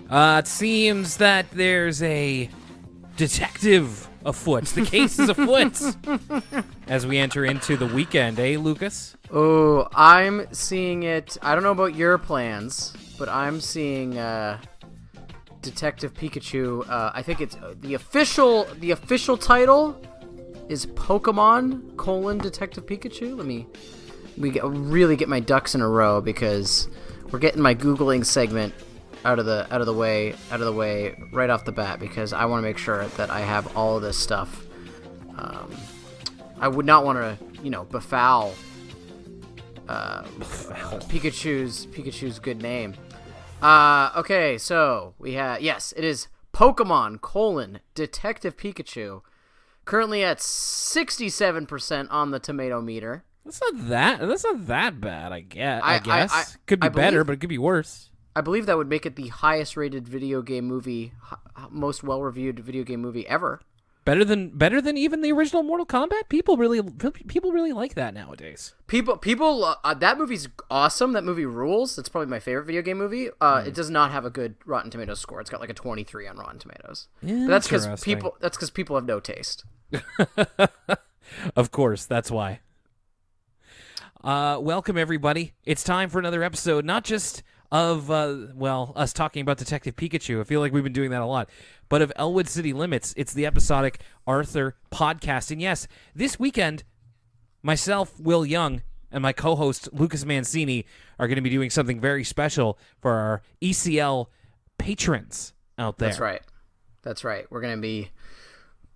It seems that there's a detective afoot. The case is afoot as we enter into the weekend, eh, Lucas? Oh, I'm seeing it. I don't know about your plans, but I'm seeing Detective Pikachu. I think it's the official title is Pokemon: Detective Pikachu. Let me really get my ducks in a row because we're getting my Googling segment out of the way right off the bat because I want to make sure that I have all of this stuff. I would not want to, befoul Pikachu's good name. Okay, so we have, yes, it is Pokemon: Detective Pikachu, currently at 67% on the tomato meter. That's not that bad, I guess. Could be better, but it could be worse. I believe that would make it the highest rated video game movie, most well-reviewed video game movie ever. Better than even the original Mortal Kombat? People really like that nowadays. People that movie's awesome. That movie rules. It's probably my favorite video game movie. It does not have a good Rotten Tomatoes score. It's got like a 23 on Rotten Tomatoes. But that's because people have no taste. Of course, that's why. Welcome everybody. It's time for another episode, not just of us talking about Detective Pikachu. I feel like we've been doing that a lot, but of Elwood City Limits. It's the episodic Arthur podcast. And yes, this weekend, myself, Will Young, and my co-host Lucas Mancini are going to be doing something very special for our ECL patrons out there. That's right. We're going to be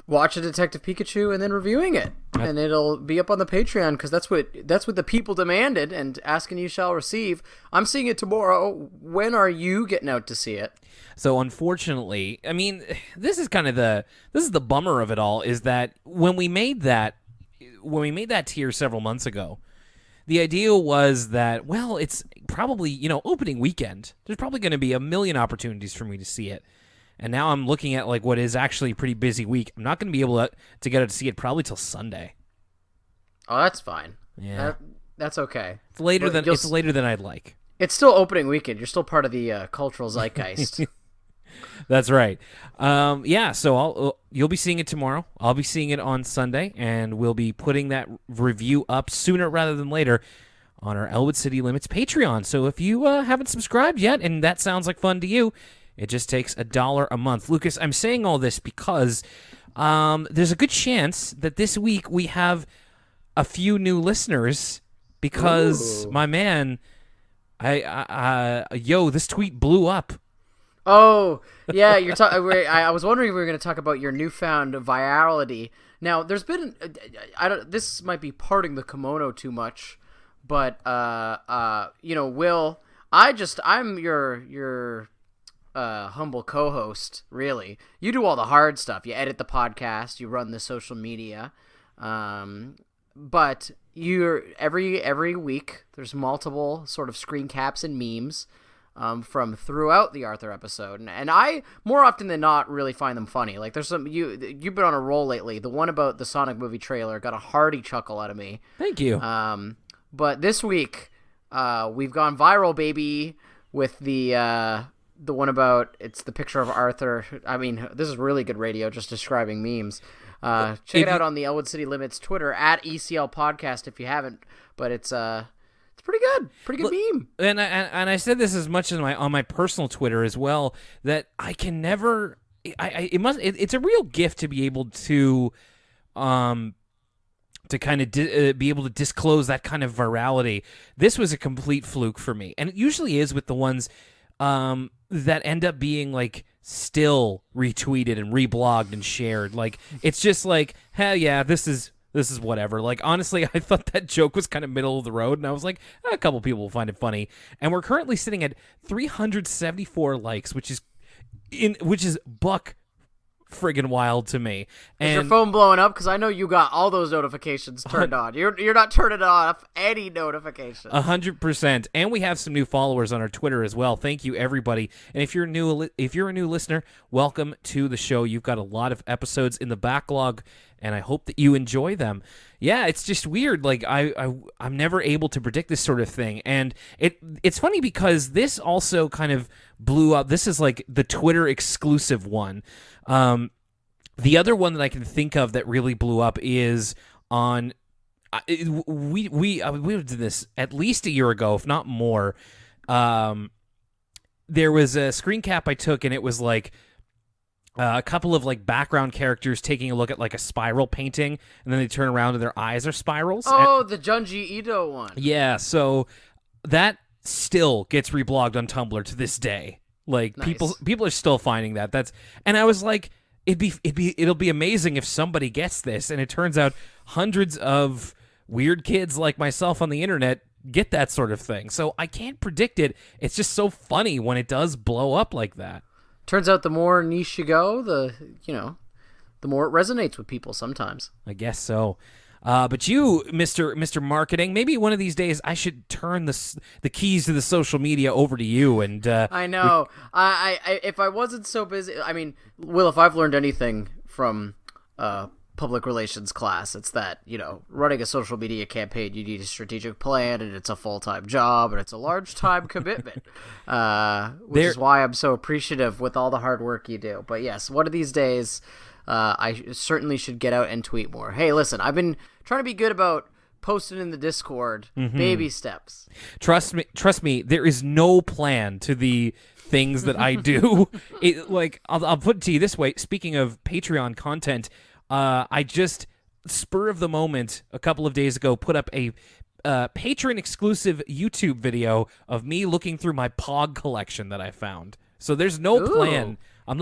watching Detective Pikachu and then reviewing it. And it'll be up on the Patreon because that's what the people demanded, and asking you shall receive. I'm seeing it tomorrow. When are you getting out to see it? So unfortunately, I mean, this is the bummer of it all, is that when we made that tier several months ago, the idea was that, well, it's probably, opening weekend. There's probably going to be a million opportunities for me to see it. And now I'm looking at like what is actually a pretty busy week. I'm not going to be able to get out to see it probably till Sunday. Oh, that's fine. Yeah, that's okay. It's later than I'd like. It's still opening weekend. You're still part of the cultural zeitgeist. That's right. So you'll be seeing it tomorrow. I'll be seeing it on Sunday, and we'll be putting that review up sooner rather than later on our Elwood City Limits Patreon. So if you haven't subscribed yet, and that sounds like fun to you, it just takes $1 a month. Lucas, I'm saying all this because there's a good chance that this week we have a few new listeners because, my man, this tweet blew up. Oh, yeah, you're talking. I was wondering if we were going to talk about your newfound virality. Now, there's been, this might be parting the kimono too much, but Will, I'm your humble co-host, really. You do all the hard stuff. You edit the podcast, you run the social media, but you're every week there's multiple sort of screen caps and memes from throughout the Arthur episode, and I more often than not really find them funny. Like there's some you've been on a roll lately. The one about the Sonic movie trailer got a hearty chuckle out of me. Thank you. But this week we've gone viral, baby, with the one about, it's the picture of Arthur. I mean, this is really good radio, just describing memes. Check it out on the Elwood City Limits Twitter at ECL Podcast if you haven't. But it's pretty good, meme. And I said this as much as on my personal Twitter as well, that I can never. It's a real gift to be able to kind of be able to disclose that kind of virality. This was a complete fluke for me, and it usually is with the ones that end up being like still retweeted and reblogged and shared. Like it's just like, hell yeah, this is whatever. Like honestly, I thought that joke was kind of middle of the road, and I was like, a couple people will find it funny. And we're currently sitting at 374 likes, which is buck friggin' wild to me. And is your phone blowing up? Because I know you got all those notifications turned on. You're not turning off any notifications. 100%. And we have some new followers on our Twitter as well. Thank you, everybody. And if you're a new listener, welcome to the show. You've got a lot of episodes in the backlog and I hope that you enjoy them. Yeah, it's just weird. Like I'm never able to predict this sort of thing, and it's funny because this also kind of blew up. This is like the Twitter exclusive one. The other one that I can think of that really blew up is on. We did this at least a year ago, if not more. There was a screen cap I took, and it was like a couple of like background characters taking a look at like a spiral painting, and then they turn around and their eyes are spirals. Oh, the Junji Ito one. Yeah, so that still gets reblogged on Tumblr to this day. Like Nice. people are still finding that. And I was like, it'll be amazing if somebody gets this, and it turns out hundreds of weird kids like myself on the internet get that sort of thing. So I can't predict it. It's just so funny when it does blow up like that. Turns out the more niche you go, the more it resonates with people sometimes. I guess so. But you, Mr. Marketing, maybe one of these days I should turn the keys to the social media over to you. And I know. I if I wasn't so busy, I mean, Will, if I've learned anything from public relations class, it's that, running a social media campaign, you need a strategic plan, and it's a full-time job, and it's a large time commitment, which is why I'm so appreciative with all the hard work you do. But yes, one of these days, I certainly should get out and tweet more. Hey, listen, I've been trying to be good about posting in the Discord, baby steps. Trust me, there is no plan to the things that I do. I'll put it to you this way. Speaking of Patreon content, I just, spur of the moment, a couple of days ago, put up a patron-exclusive YouTube video of me looking through my Pog collection that I found. So there's no plan. I'm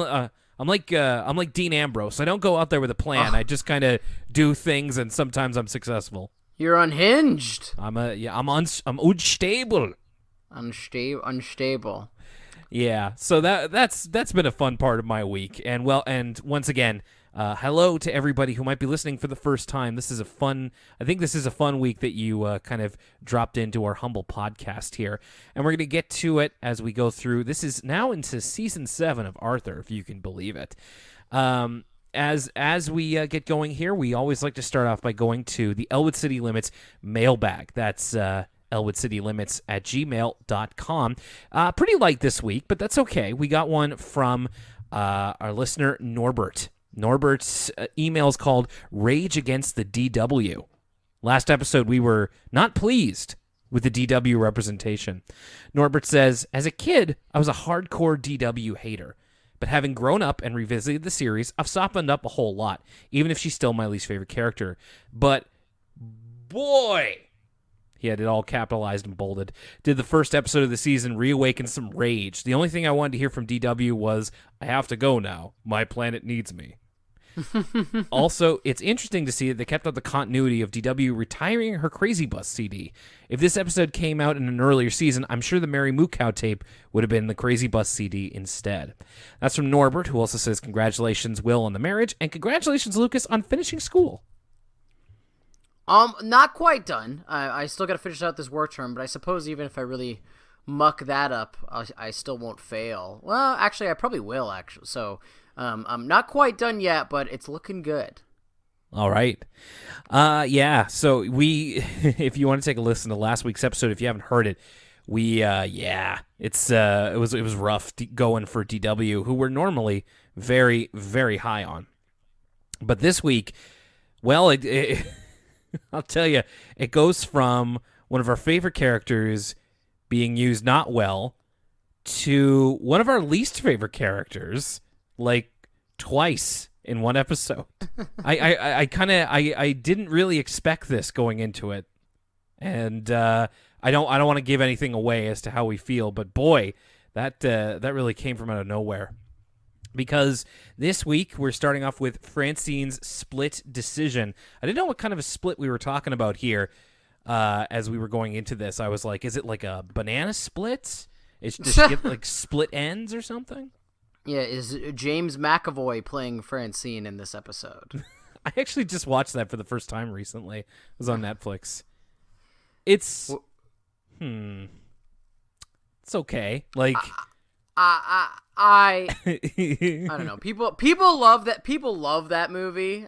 like Dean Ambrose. I don't go out there with a plan. I just kind of do things, and sometimes I'm successful. You're unhinged. I'm unstable. Unstable. Yeah. So that's been a fun part of my week. And once again, hello to everybody who might be listening for the first time. I think this is a fun week that you kind of dropped into our humble podcast here. And we're going to get to it as we go through. This is now into season 7 of Arthur, if you can believe it. As we get going here, we always like to start off by going to the Elwood City Limits mailbag. That's elwoodcitylimits@gmail.com. Pretty light this week, but that's okay. We got one from our listener, Norbert. Norbert's email is called Rage Against the DW. Last episode, we were not pleased with the DW representation. Norbert says, as a kid, I was a hardcore DW hater. But having grown up and revisited the series, I've softened up a whole lot, even if she's still my least favorite character. But, boy, he had it all capitalized and bolded, did the first episode of the season reawaken some rage. The only thing I wanted to hear from DW was, I have to go now. My planet needs me. Also, it's interesting to see that they kept up the continuity of DW retiring her Crazy Bus CD. If this episode came out in an earlier season, I'm sure the Mary Moo Cow tape would have been the Crazy Bus CD instead. That's from Norbert, who also says, congratulations, Will, on the marriage, and congratulations, Lucas, on finishing school. Not quite done. I still got to finish out this work term, but I suppose even if I really muck that up, I still won't fail. Well, actually, I probably will, actually. So, I'm not quite done yet, but it's looking good. All right. Yeah, so if you want to take a listen to last week's episode, if you haven't heard it, it was rough going for DW, who we're normally very, very high on. But this week, well, I'll tell you, it goes from one of our favorite characters being used not well to one of our least favorite characters, like twice in one episode. I didn't really expect this going into it, and I don't want to give anything away as to how we feel, but boy, that really came from out of nowhere. Because this week we're starting off with Francine's split decision. I didn't know what kind of a split we were talking about here. As we were going into this, I was like, is it like a banana split? Does she get like split ends or something? Yeah, is James McAvoy playing Francine in this episode? I actually just watched that for the first time recently. It was on Netflix. It's it's okay. Like I don't know. People love that. People love that movie.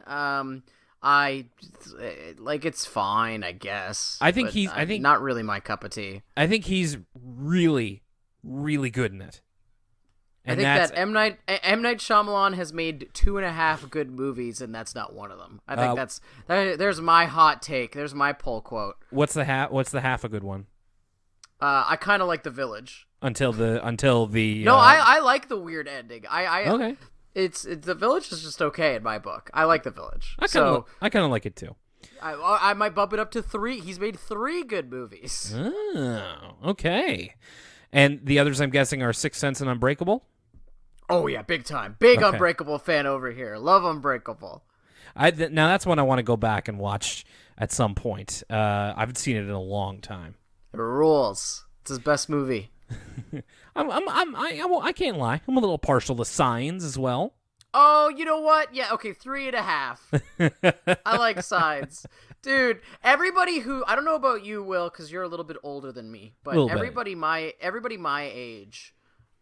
it's fine, I guess. I think not really my cup of tea. I think he's really, really good in it. I think that M. Night Shyamalan has made 2.5 good movies, and that's not one of them. I think there's my hot take. There's my poll quote. What's the half a good one? I kind of like The Village. Until the No, I like the weird ending. Okay. It's The Village is just okay in my book. I like The Village. I kind of like it too. I might bump it up to 3. He's made 3 good movies. Oh, okay. And the others, I'm guessing, are Sixth Sense and Unbreakable? Oh, yeah, big time. Big okay. Unbreakable fan over here. Love Unbreakable. Now, that's one I want to go back and watch at some point. I haven't seen it in a long time. It rules. It's his best movie. I can't lie. I'm a little partial to Signs as well. Oh, you know what? Yeah, okay, 3.5. I like Signs. Dude, everybody who... I don't know about you, Will, because you're a little bit older than me, but everybody my age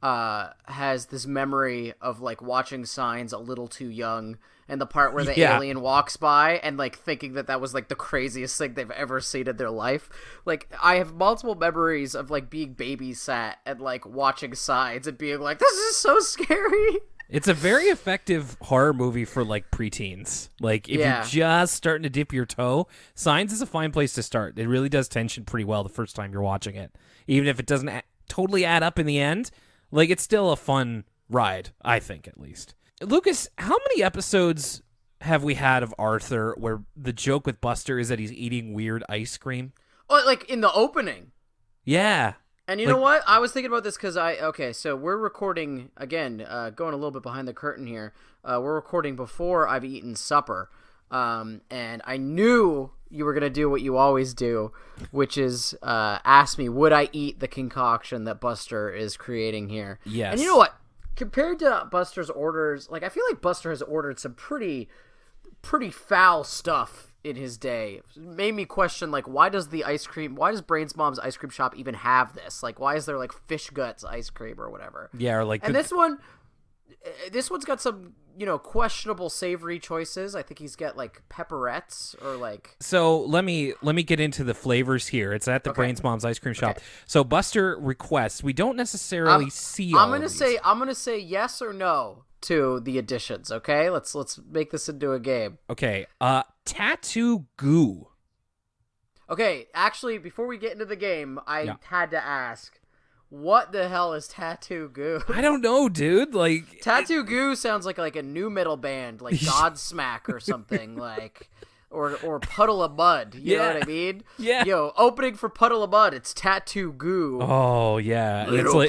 has this memory of, like, watching Signs a little too young, and the part where the alien walks by and, like, thinking that was, like, the craziest thing they've ever seen in their life. Like, I have multiple memories of, like, being babysat and, like, watching Signs and being like, this is so scary. It's a very effective horror movie for, like, preteens. Like, if you're just starting to dip your toe, Signs is a fine place to start. It really does tension pretty well the first time you're watching it. Even if it doesn't totally add up in the end, like, it's still a fun ride, I think, at least. Lucas, how many episodes have we had of Arthur where the joke with Buster is that he's eating weird ice cream? Oh, like, in the opening? Yeah. And you know what? I was thinking about this because so we're recording, again, going a little bit behind the curtain here. We're recording before I've eaten supper. And I knew you were going to do what you always do, which is ask me, would I eat the concoction that Buster is creating here? Yes. And you know what? Compared to Buster's orders, like, I feel like Buster has ordered some pretty foul stuff in his day. It made me question, like, why does Brain's mom's ice cream shop even have this? Like, why is there, like, fish guts ice cream or whatever? Yeah, or like... And this one's got some, questionable savory choices. I think he's got, like, pepperettes or, like... So let me get into the flavors here. It's at the Brain's mom's ice cream shop. Okay. So Buster requests. We don't necessarily see all of these. I'm gonna say yes or no to the additions, okay? Let's make this into a game. Okay. Tattoo goo. Okay, actually, before we get into the game, I had to ask, what the hell is Tattoo Goo? I don't know, dude. Like, Tattoo Goo sounds like a new metal band, like Godsmack or something, like, or Puddle of Mud. You know what I mean? Yeah. Yo, opening for Puddle of Mud, it's Tattoo Goo. Oh yeah, little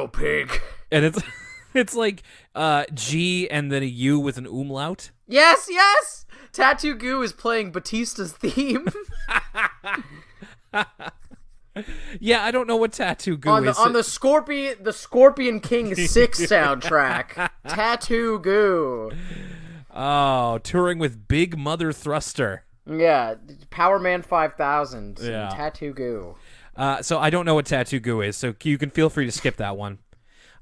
pig. And it's like G and then a U with an umlaut. Yes. Tattoo Goo is playing Batista's theme. Yeah, I don't know what Tattoo Goo is. On the Scorpion King 6 soundtrack. Tattoo Goo. Oh, touring with Big Mother Thruster. Yeah, Power Man 5000. Yeah. Tattoo Goo. So I don't know what Tattoo Goo is, so you can feel free to skip that one.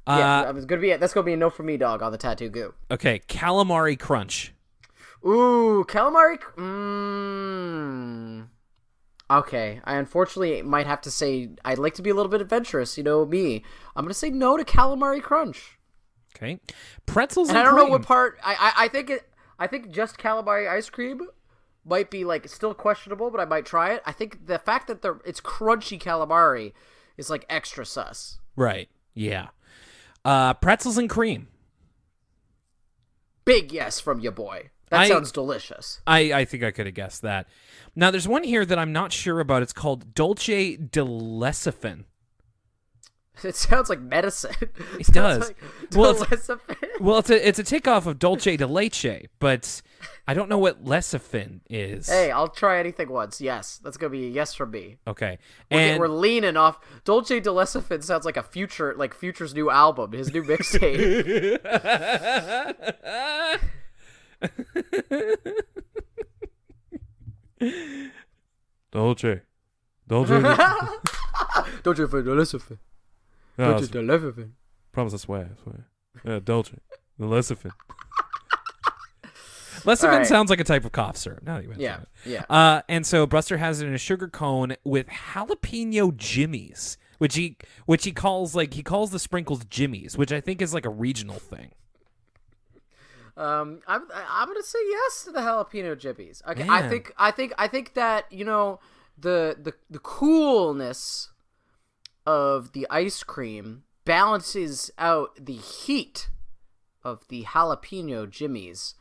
That's gonna be a no for me, dog, on the Tattoo Goo. Okay, Calamari Crunch. Ooh, calamari. Okay, I unfortunately might have to say I'd like to be a little bit adventurous. You know me. I'm gonna say no to calamari crunch. Okay, pretzels. And I don't cream. know what part. I think just calamari ice cream might be like still questionable, but I might try it. I think the fact that it's crunchy calamari is like extra sus. Right. Yeah. Pretzels and cream. Big yes from your boy. That sounds delicious. I think I could have guessed that. Now, there's one here that I'm not sure about. It's called Dolce de Lecithin. It sounds like medicine. It does. Like well, it's a takeoff of Dolce de Leche, but I don't know what lecithin is. Hey, I'll try anything once. Yes, that's gonna be a yes from me. Okay, we're leaning off. Dolce de Lecithin sounds like Future's new album, his new mixtape. Dolce de Lecithin. Dolce de Lecithin. Promise, I swear. Dolce de Lecithin. Lecithin right. sounds like a type of cough syrup. Now that you mention it. Yeah. And so Buster has it in a sugar cone with jalapeno jimmies, which he calls the sprinkles jimmies, which I think is like a regional thing. I'm gonna say yes to the jalapeno jibbies. Okay, Man. I think that the coolness of the ice cream balances out the heat of the jalapeno jimmies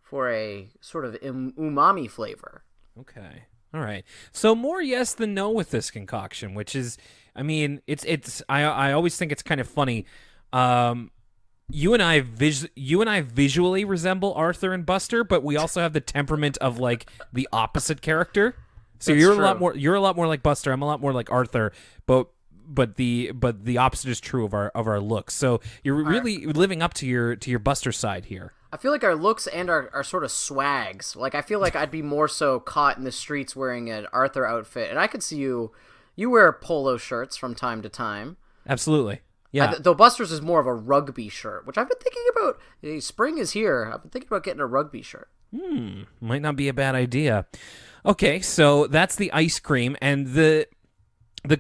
for a sort of umami flavor. Okay. All right. So more yes than no with this concoction, which is, I mean, I always think it's kind of funny. You and I visually resemble Arthur and Buster, but we also have the temperament of like the opposite character. So That's you're true. a lot more like Buster. I'm a lot more like Arthur, but the opposite is true of our looks. So you're really living up to your Buster side here. I feel like our looks and our sort of swags. Like, I feel like I'd be more so caught in the streets wearing an Arthur outfit, and I could see you wear polo shirts from time to time. Absolutely. Yeah. Though Buster's is more of a rugby shirt, which I've been thinking about. Spring is here. I've been thinking about getting a rugby shirt. Might not be a bad idea. Okay, so that's the ice cream, and the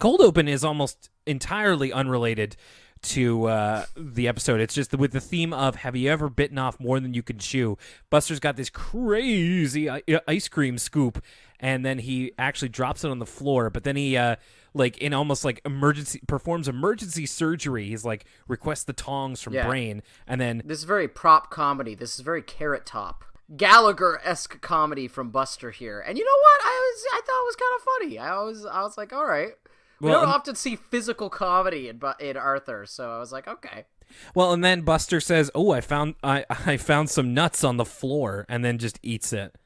cold open is almost entirely unrelated to the episode. It's just with the theme of have you ever bitten off more than you can chew. Buster's got this crazy ice cream scoop, and then he actually drops it on the floor, but then he performs emergency surgery. He's like requests the tongs from Brain, and then this is very prop comedy. This is very Carrot Top Gallagher-esque comedy from Buster here. And you know what? I thought it was kind of funny. I was like, all right. We don't often see physical comedy in Arthur, so I was like, okay. Well, and then Buster says, "Oh, I found some nuts on the floor," and then just eats it.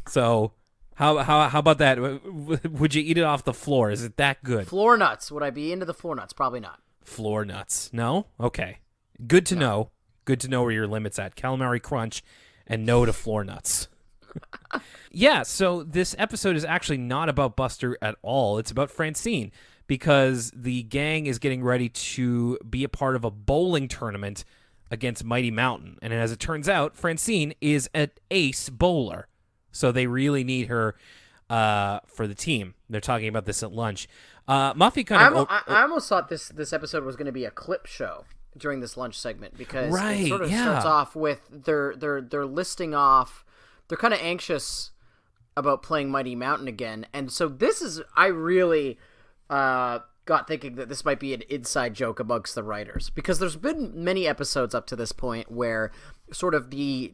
So, how about that? Would you eat it off the floor? Is it that good? Floor nuts. Would I be into the floor nuts? Probably not. Floor nuts. No? Okay. Good to know. Good to know where your limit's at. Calamari crunch and no to floor nuts. Yeah, so this episode is actually not about Buster at all. It's about Francine, because the gang is getting ready to be a part of a bowling tournament against Mighty Mountain. And as it turns out, Francine is an ace bowler. So they really need her for the team. They're talking about this at lunch. Muffy I almost thought this episode was going to be a clip show during this lunch segment, because it sort of starts off with they're listing off. They're kind of anxious about playing Mighty Mountain again, and so this is I really got thinking that this might be an inside joke amongst the writers, because there's been many episodes up to this point where sort of the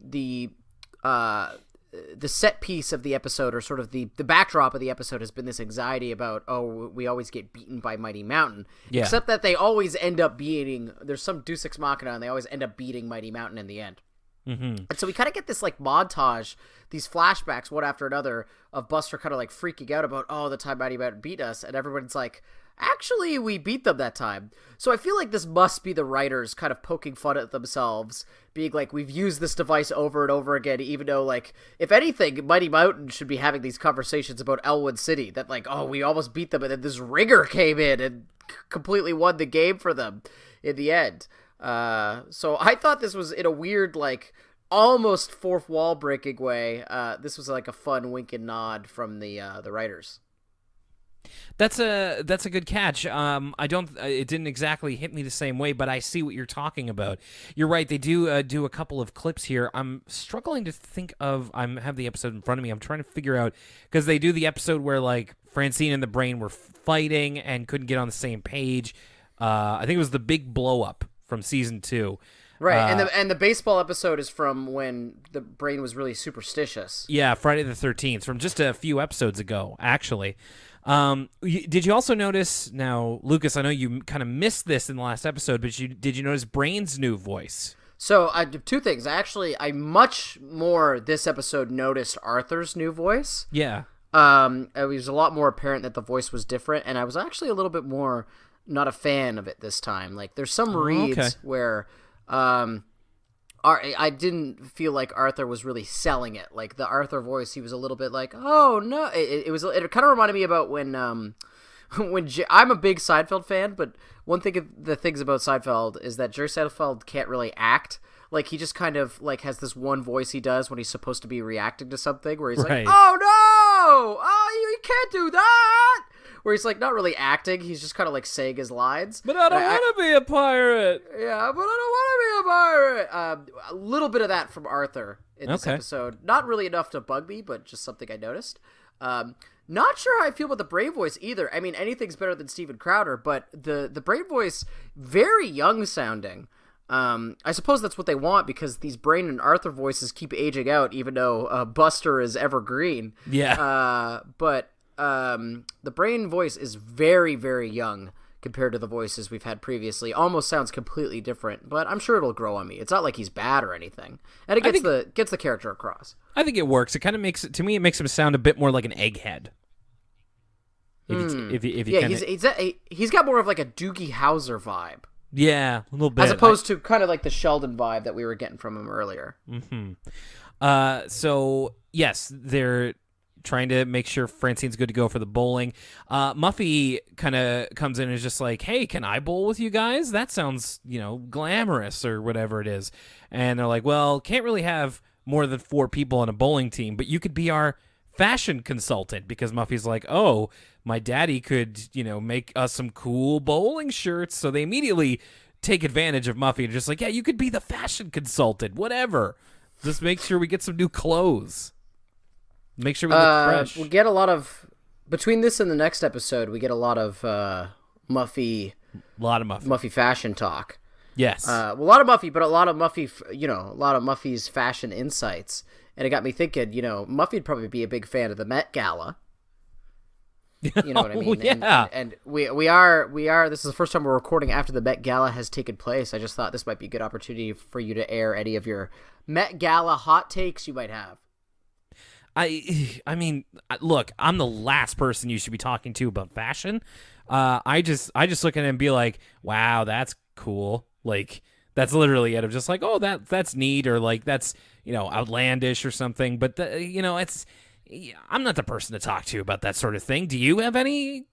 set piece of the episode, or sort of the backdrop of the episode, has been this anxiety about, oh, we always get beaten by Mighty Mountain. Yeah. Except that they always end up beating, there's some Deus Ex Machina, and they always end up beating Mighty Mountain in the end. Mm-hmm. And so we kind of get this like montage, these flashbacks one after another of Buster kind of like freaking out about, oh, the time Mighty Mountain beat us, and everyone's like, actually, we beat them that time. So I feel like this must be the writers kind of poking fun at themselves, being like, we've used this device over and over again, even though, like, if anything, Mighty Mountain should be having these conversations about Elwood City, that like, oh, we almost beat them, and then this ringer came in and completely won the game for them in the end. So I thought this was, in a weird, like, almost fourth wall breaking way, this was like a fun wink and nod from the writers. That's a good catch. It didn't exactly hit me the same way, but I see what you're talking about. You're right. They do a couple of clips here. I'm struggling to think of. I have the episode in front of me. I'm trying to figure out, because they do the episode where like Francine and the Brain were fighting and couldn't get on the same page. I think it was the big blow up from season 2. Right, and the baseball episode is from when the Brain was really superstitious. Yeah, Friday the 13th, from just a few episodes ago, actually. Did you also notice, now, Lucas, I know you kind of missed this in the last episode, but did you notice Brain's new voice? So, two things. I much more this episode noticed Arthur's new voice. Yeah. It was a lot more apparent that the voice was different, and I was actually a little bit more not a fan of it this time. Like, there's some reads where I didn't feel like Arthur was really selling it. Like, the Arthur voice, he was a little bit like, oh no, it kind of reminded me about when I'm a big Seinfeld fan, but one thing the things about Seinfeld is that Jerry Seinfeld can't really act. Like, he just kind of like has this one voice he does when he's supposed to be reacting to something, where he's like, "Oh no, oh you can't do that." Where he's like not really acting, he's just kind of like saying his lines. But I don't want to be a pirate. Yeah, but I don't want to be a pirate. A little bit of that from Arthur in this episode. Not really enough to bug me, but just something I noticed. Not sure how I feel about the brain voice either. I mean, anything's better than Steven Crowder, but the brain voice, very young sounding. I suppose that's what they want, because these Brain and Arthur voices keep aging out, even though Buster is evergreen. Yeah. But the Brain voice is very, very young compared to the voices we've had previously. Almost sounds completely different, but I'm sure it'll grow on me. It's not like he's bad or anything, and it gets the character across. I think it works. It kind of makes it makes him sound a bit more like an egghead. He's got more of like a Doogie Howser vibe. Yeah, a little bit. As opposed to kind of like the Sheldon vibe that we were getting from him earlier. Mm-hmm. So, yes, they're trying to make sure Francine's good to go for the bowling. Muffy kind of comes in and is just like, "Hey, can I bowl with you guys? That sounds, glamorous," or whatever it is. And they're like, "Well, can't really have more than 4 people on a bowling team, but you could be our fashion consultant," because Muffy's like, "Oh, my daddy could, make us some cool bowling shirts." So they immediately take advantage of Muffy and just like, "Yeah, you could be the fashion consultant, whatever. Just make sure we get some new clothes. Make sure we look fresh." We get a lot of, between this and the next episode, we get a lot of Muffy. Muffy fashion talk. Yes. A lot of Muffy, but a lot of Muffy, a lot of Muffy's fashion insights. And it got me thinking, Muffy'd probably be a big fan of the Met Gala. You know what I mean? Yeah. And we are. This is the first time we're recording after the Met Gala has taken place. I just thought this might be a good opportunity for you to air any of your Met Gala hot takes you might have. I mean, look, I'm the last person you should be talking to about fashion. I just look at it and be like, "Wow, that's cool." Like, that's literally it. I'm just like, "Oh, that's neat," or like, "That's, outlandish," or something. But it's. I'm not the person to talk to about that sort of thing. Do you have any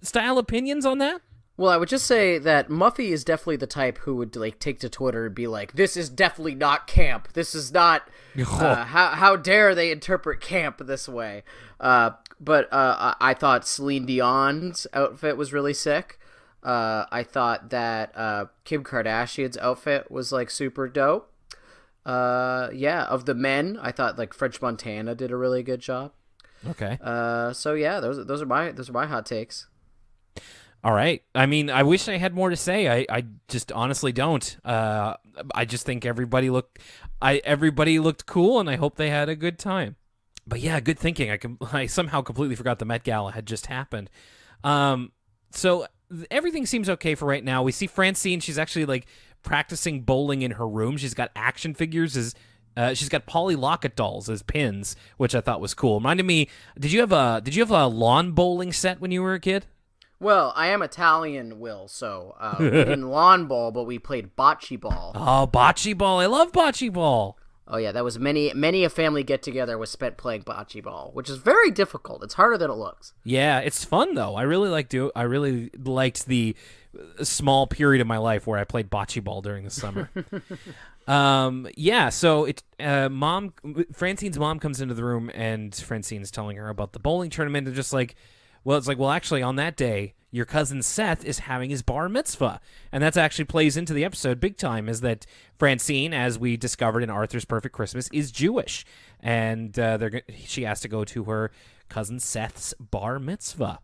style opinions on that? Well, I would just say that Muffy is definitely the type who would take to Twitter and be like, "This is definitely not camp. This is not. How dare they interpret camp this way?" But I thought Celine Dion's outfit was really sick. I thought that Kim Kardashian's outfit was like super dope. Of the men, I thought like French Montana did a really good job. Okay. So yeah, those are my hot takes. All right. I mean, I wish I had more to say. I just honestly don't. I just think everybody looked cool, and I hope they had a good time. But yeah, good thinking. I somehow completely forgot the Met Gala had just happened. So everything seems okay for right now. We see Francine. She's actually like practicing bowling in her room. She's got action figures she's got Polly Locket dolls as pins, which I thought was cool. Reminded me, did you have a lawn bowling set when you were a kid? Well, I am Italian, Will, so we didn't lawn bowl, but we played bocce ball. Oh, bocce ball. I love bocce ball. Oh yeah, that was many a family get together was spent playing bocce ball, which is very difficult. It's harder than it looks. Yeah, it's fun though. I really liked the small period of my life where I played bocce ball during the summer. So Francine's mom comes into the room, and Francine's telling her about the bowling tournament, and just like, well, actually on that day, your cousin Seth is having his bar mitzvah. And that actually plays into the episode big time, is that Francine, as we discovered in Arthur's Perfect Christmas, is Jewish. And she has to go to her cousin Seth's bar mitzvah.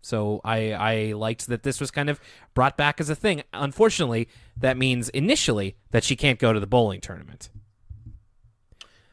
So I liked that this was kind of brought back as a thing. Unfortunately, that means initially that she can't go to the bowling tournament.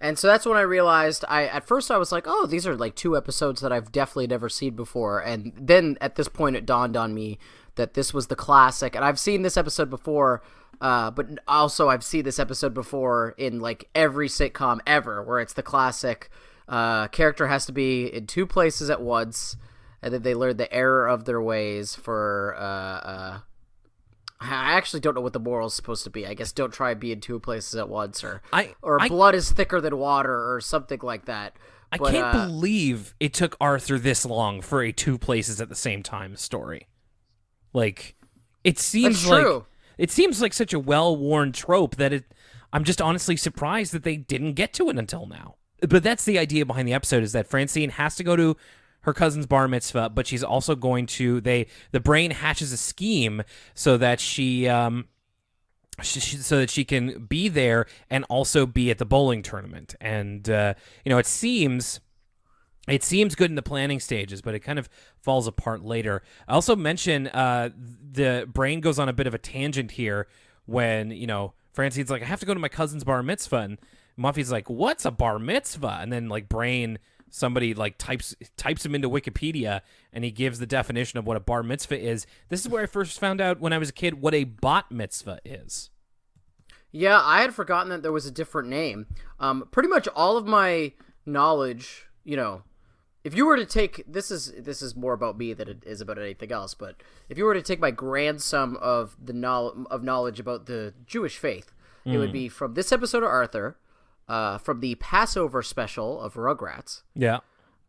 And so that's when I realized, at first I was like, oh, these are like 2 episodes that I've definitely never seen before. And then at this point it dawned on me that this was the classic. And I've seen this episode before, but also I've seen this episode before in like every sitcom ever, where it's the classic character has to be in 2 places at once, and then they learn the error of their ways for... I actually don't know what the moral is supposed to be. I guess don't try and be in 2 places at once, or blood is thicker than water, or something like that. I can't believe it took Arthur this long for a two places at the same time story. Like, it seems like such a well-worn trope that I'm just honestly surprised that they didn't get to it until now. But that's the idea behind the episode, is that Francine has to go to her cousin's bar mitzvah, but she's also going to, the brain hatches a scheme so that she so that she can be there and also be at the bowling tournament. And it seems good in the planning stages, but it kind of falls apart later. I also mention the brain goes on a bit of a tangent here when, Francine's like, I have to go to my cousin's bar mitzvah, and Muffy's like, what's a bar mitzvah? And then somebody types him into Wikipedia, and he gives the definition of what a bar mitzvah is. This is where I first found out when I was a kid what a bat mitzvah is. Yeah, I had forgotten that there was a different name. Pretty much all of my knowledge, if you were to take, this is more about me than it is about anything else, but if you were to take my grand sum of knowledge about the Jewish faith, it would be from this episode of Arthur, from the Passover special of Rugrats. Yeah.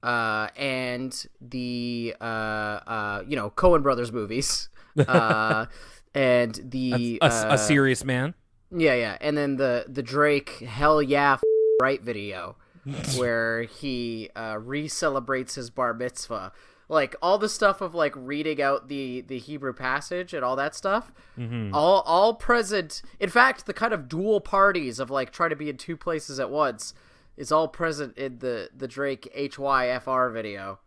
And the Coen Brothers movies. And the a serious man. Yeah, and then the Drake Hell Yeah Right video where he re-celebrates his bar mitzvah. Like, all the stuff of, reading out the Hebrew passage and all that stuff, all present. In fact, the kind of dual parties of, trying to be in two places at once is all present in the Drake HYFR video.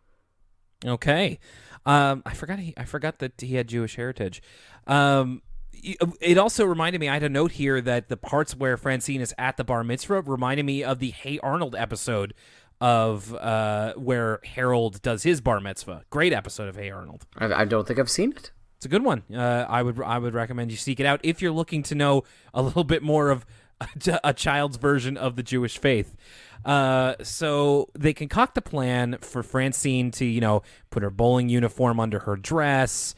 Okay. I forgot that he had Jewish heritage. It also reminded me, I had a note here that the parts where Francine is at the bar mitzvah reminded me of the Hey Arnold episode of where Harold does his bar mitzvah. Great episode of Hey Arnold. I don't think I've seen it. It's a good one. I would recommend you seek it out if you're looking to know a little bit more of a child's version of the Jewish faith. So they concoct the plan for Francine to, put her bowling uniform under her dress,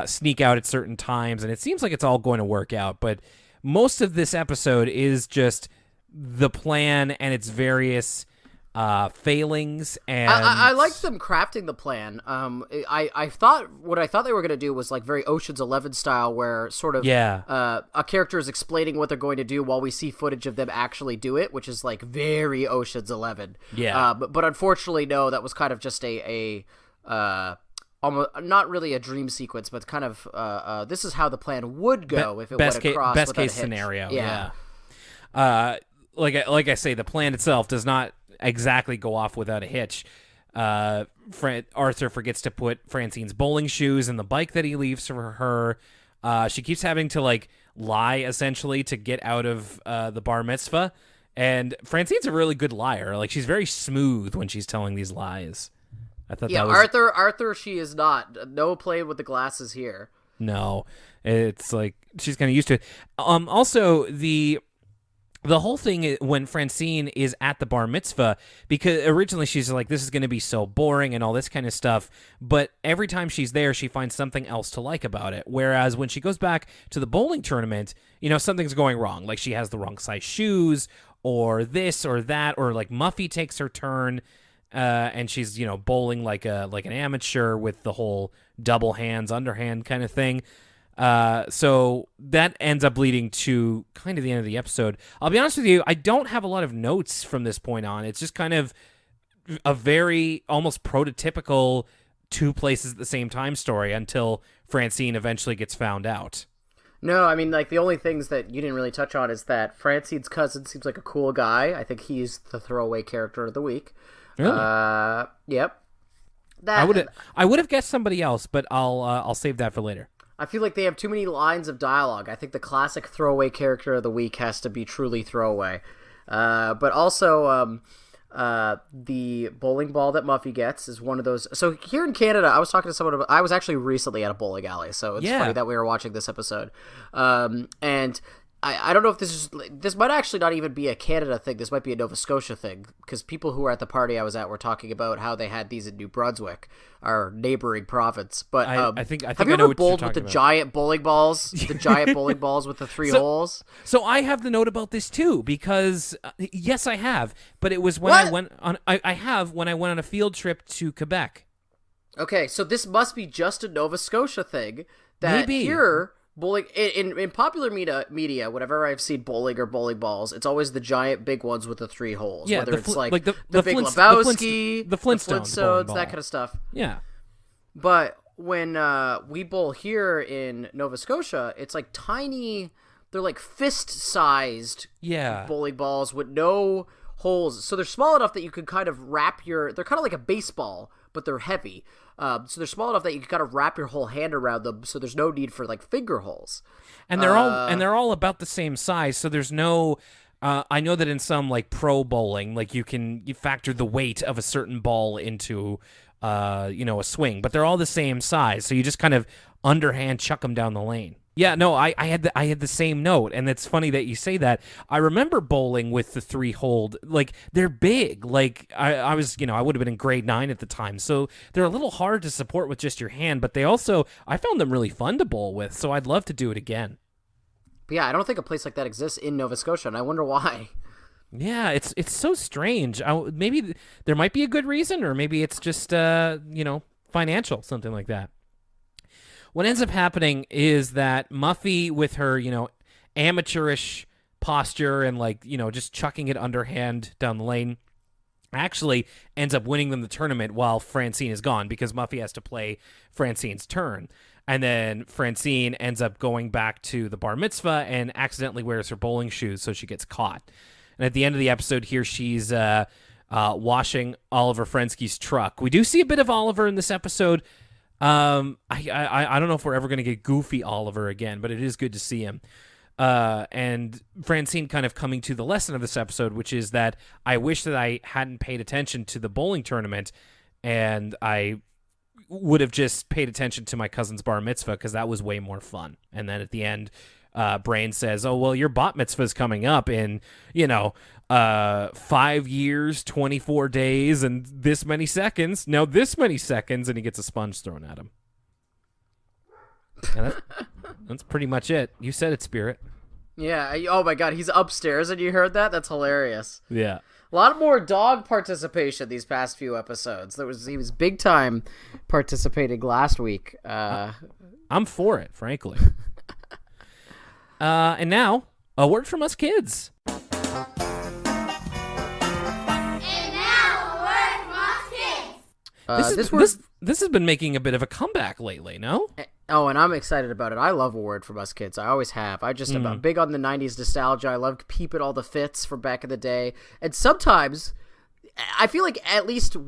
sneak out at certain times, and it seems like it's all going to work out. But most of this episode is just the plan and its various failings. And I liked them crafting the plan. I thought they were going to do was very Ocean's 11 style, where sort of a character is explaining what they're going to do while we see footage of them actually do it, which is very Ocean's 11. Yeah. But unfortunately, no, that was kind of just a almost not really a dream sequence, but kind of this is how the plan would go if it went across. Best case scenario. Yeah. Like I say, the plan itself does not exactly go off without a hitch. Arthur forgets to put Francine's bowling shoes in the bike that he leaves for her. She keeps having to lie essentially to get out of the bar mitzvah, and Francine's a really good liar. She's very smooth when she's telling these lies. I thought that was... Arthur, she is not. No playing with the glasses here. No, it's she's kind of used to it. Also, the whole thing when Francine is at the bar mitzvah, because originally she's this is going to be so boring and all this kind of stuff, but every time she's there, she finds something else to like about it. Whereas when she goes back to the bowling tournament, something's going wrong. She has the wrong size shoes, or this or that, or Muffy takes her turn, and she's bowling like an amateur with the whole double hands, underhand kind of thing. So that ends up leading to kind of the end of the episode. I'll be honest with you, I don't have a lot of notes from this point on. It's just kind of a very almost prototypical two places at the same time story until Francine eventually gets found out. No, I mean, the only things that you didn't really touch on is that Francine's cousin seems like a cool guy. I think he's the throwaway character of the week. Really? Yep. I would have guessed somebody else, but I'll save that for later. I feel like they have too many lines of dialogue. I think the classic throwaway character of the week has to be truly throwaway. But also, the bowling ball that Muffy gets is one of those. So here in Canada, I was talking to someone about. I was actually recently at a bowling alley, so it's funny that we were watching this episode. And I don't know if this might actually not even be a Canada thing. This might be a Nova Scotia thing, because people who were at the party I was at were talking about how they had these in New Brunswick, our neighboring province. But I think have I you know ever what you're bowled with talking the about. giant bowling balls? The giant bowling balls with the three holes? So I have the note about this too, because yes, I have, but it was when What? I went on. I have when I went on a field trip to Quebec. Okay, so this must be just a Nova Scotia thing. That Maybe. Here, bowling in popular media, whenever I've seen bowling or bowling balls, it's always the giant big ones with the three holes. Yeah, whether the it's Fl- like, like the Big Flintst- Lebowski, the Flintstones bowling ball. that kind of stuff. Yeah. But when we bowl here in Nova Scotia, it's like tiny. They're like fist-sized Yeah. bowling balls with no holes. So they're small enough that you could kind of wrap your. They're kind of like a baseball, but they're heavy. So they're small enough that you can kind of wrap your whole hand around them. So there's no need for like finger holes. And they're all about the same size, so there's no. I know that in some like pro bowling, like you factor the weight of a certain ball into, a swing, but they're all the same size, so you just kind of underhand chuck them down the lane. Yeah, no, I had the same note, and it's funny that you say that. I remember bowling with the 3-hold, like they're big. Like I was, I would have been in grade 9 at the time, so they're a little hard to support with just your hand. But I found them really fun to bowl with, so I'd love to do it again. But yeah, I don't think a place like that exists in Nova Scotia, and I wonder why. Yeah, it's so strange. Maybe there might be a good reason, or maybe it's just financial, something like that. What ends up happening is that Muffy, with her, amateurish posture and just chucking it underhand down the lane, actually ends up winning them the tournament while Francine is gone, because Muffy has to play Francine's turn. And then Francine ends up going back to the bar mitzvah and accidentally wears her bowling shoes, so she gets caught. And at the end of the episode here, she's washing Oliver Frensky's truck. We do see a bit of Oliver in this episode. I don't know if we're ever going to get goofy Oliver again, but it is good to see him. And Francine kind of coming to the lesson of this episode, which is that I wish that I hadn't paid attention to the bowling tournament, and I would have just paid attention to my cousin's bar mitzvah, because that was way more fun. And then at the end, Brain says, "Oh, well, your bat mitzvah is coming up in, 5 years, 24 days, and this many seconds. Now this many seconds," and he gets a sponge thrown at him. And that's pretty much it. You said it, Spirit. Yeah. Oh my God, he's upstairs, and you heard that? That's hilarious. Yeah. A lot more dog participation these past few episodes. He was big time participating last week. I'm for it, frankly. And now, a word from us kids. This has been making a bit of a comeback lately, no? Oh, and I'm excited about it. I love a word from us kids. I always have. I'm big on the 90s nostalgia. I love peeping all the fits from back in the day. And sometimes I feel like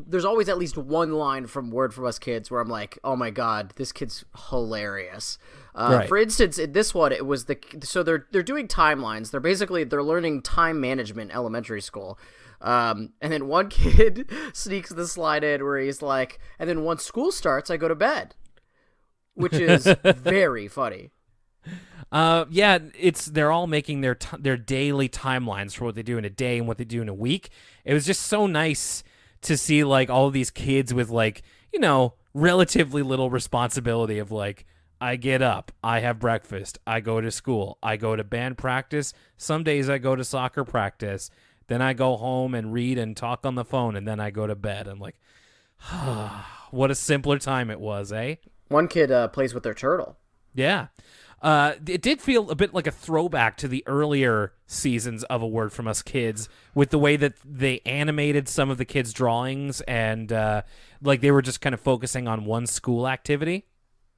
there's always at least one line from Word from Us Kids where I'm like, oh my God, this kid's hilarious. Right. For instance, in this one, it was so they're doing timelines. They're learning time management in elementary school. And then one kid sneaks this line in where he's like, and then once school starts, I go to bed, which is very funny. Yeah, they're all making their daily timelines for what they do in a day and what they do in a week. It was just so nice to see like all of these kids with like, relatively little responsibility of like, I get up, I have breakfast, I go to school, I go to band practice, some days I go to soccer practice, then I go home and read and talk on the phone, and then I go to bed. I'm like, what a simpler time it was, eh? One kid plays with their turtle. Yeah. It did feel a bit like a throwback to the earlier seasons of A Word From Us Kids, with the way that they animated some of the kids' drawings, and like they were just kind of focusing on one school activity.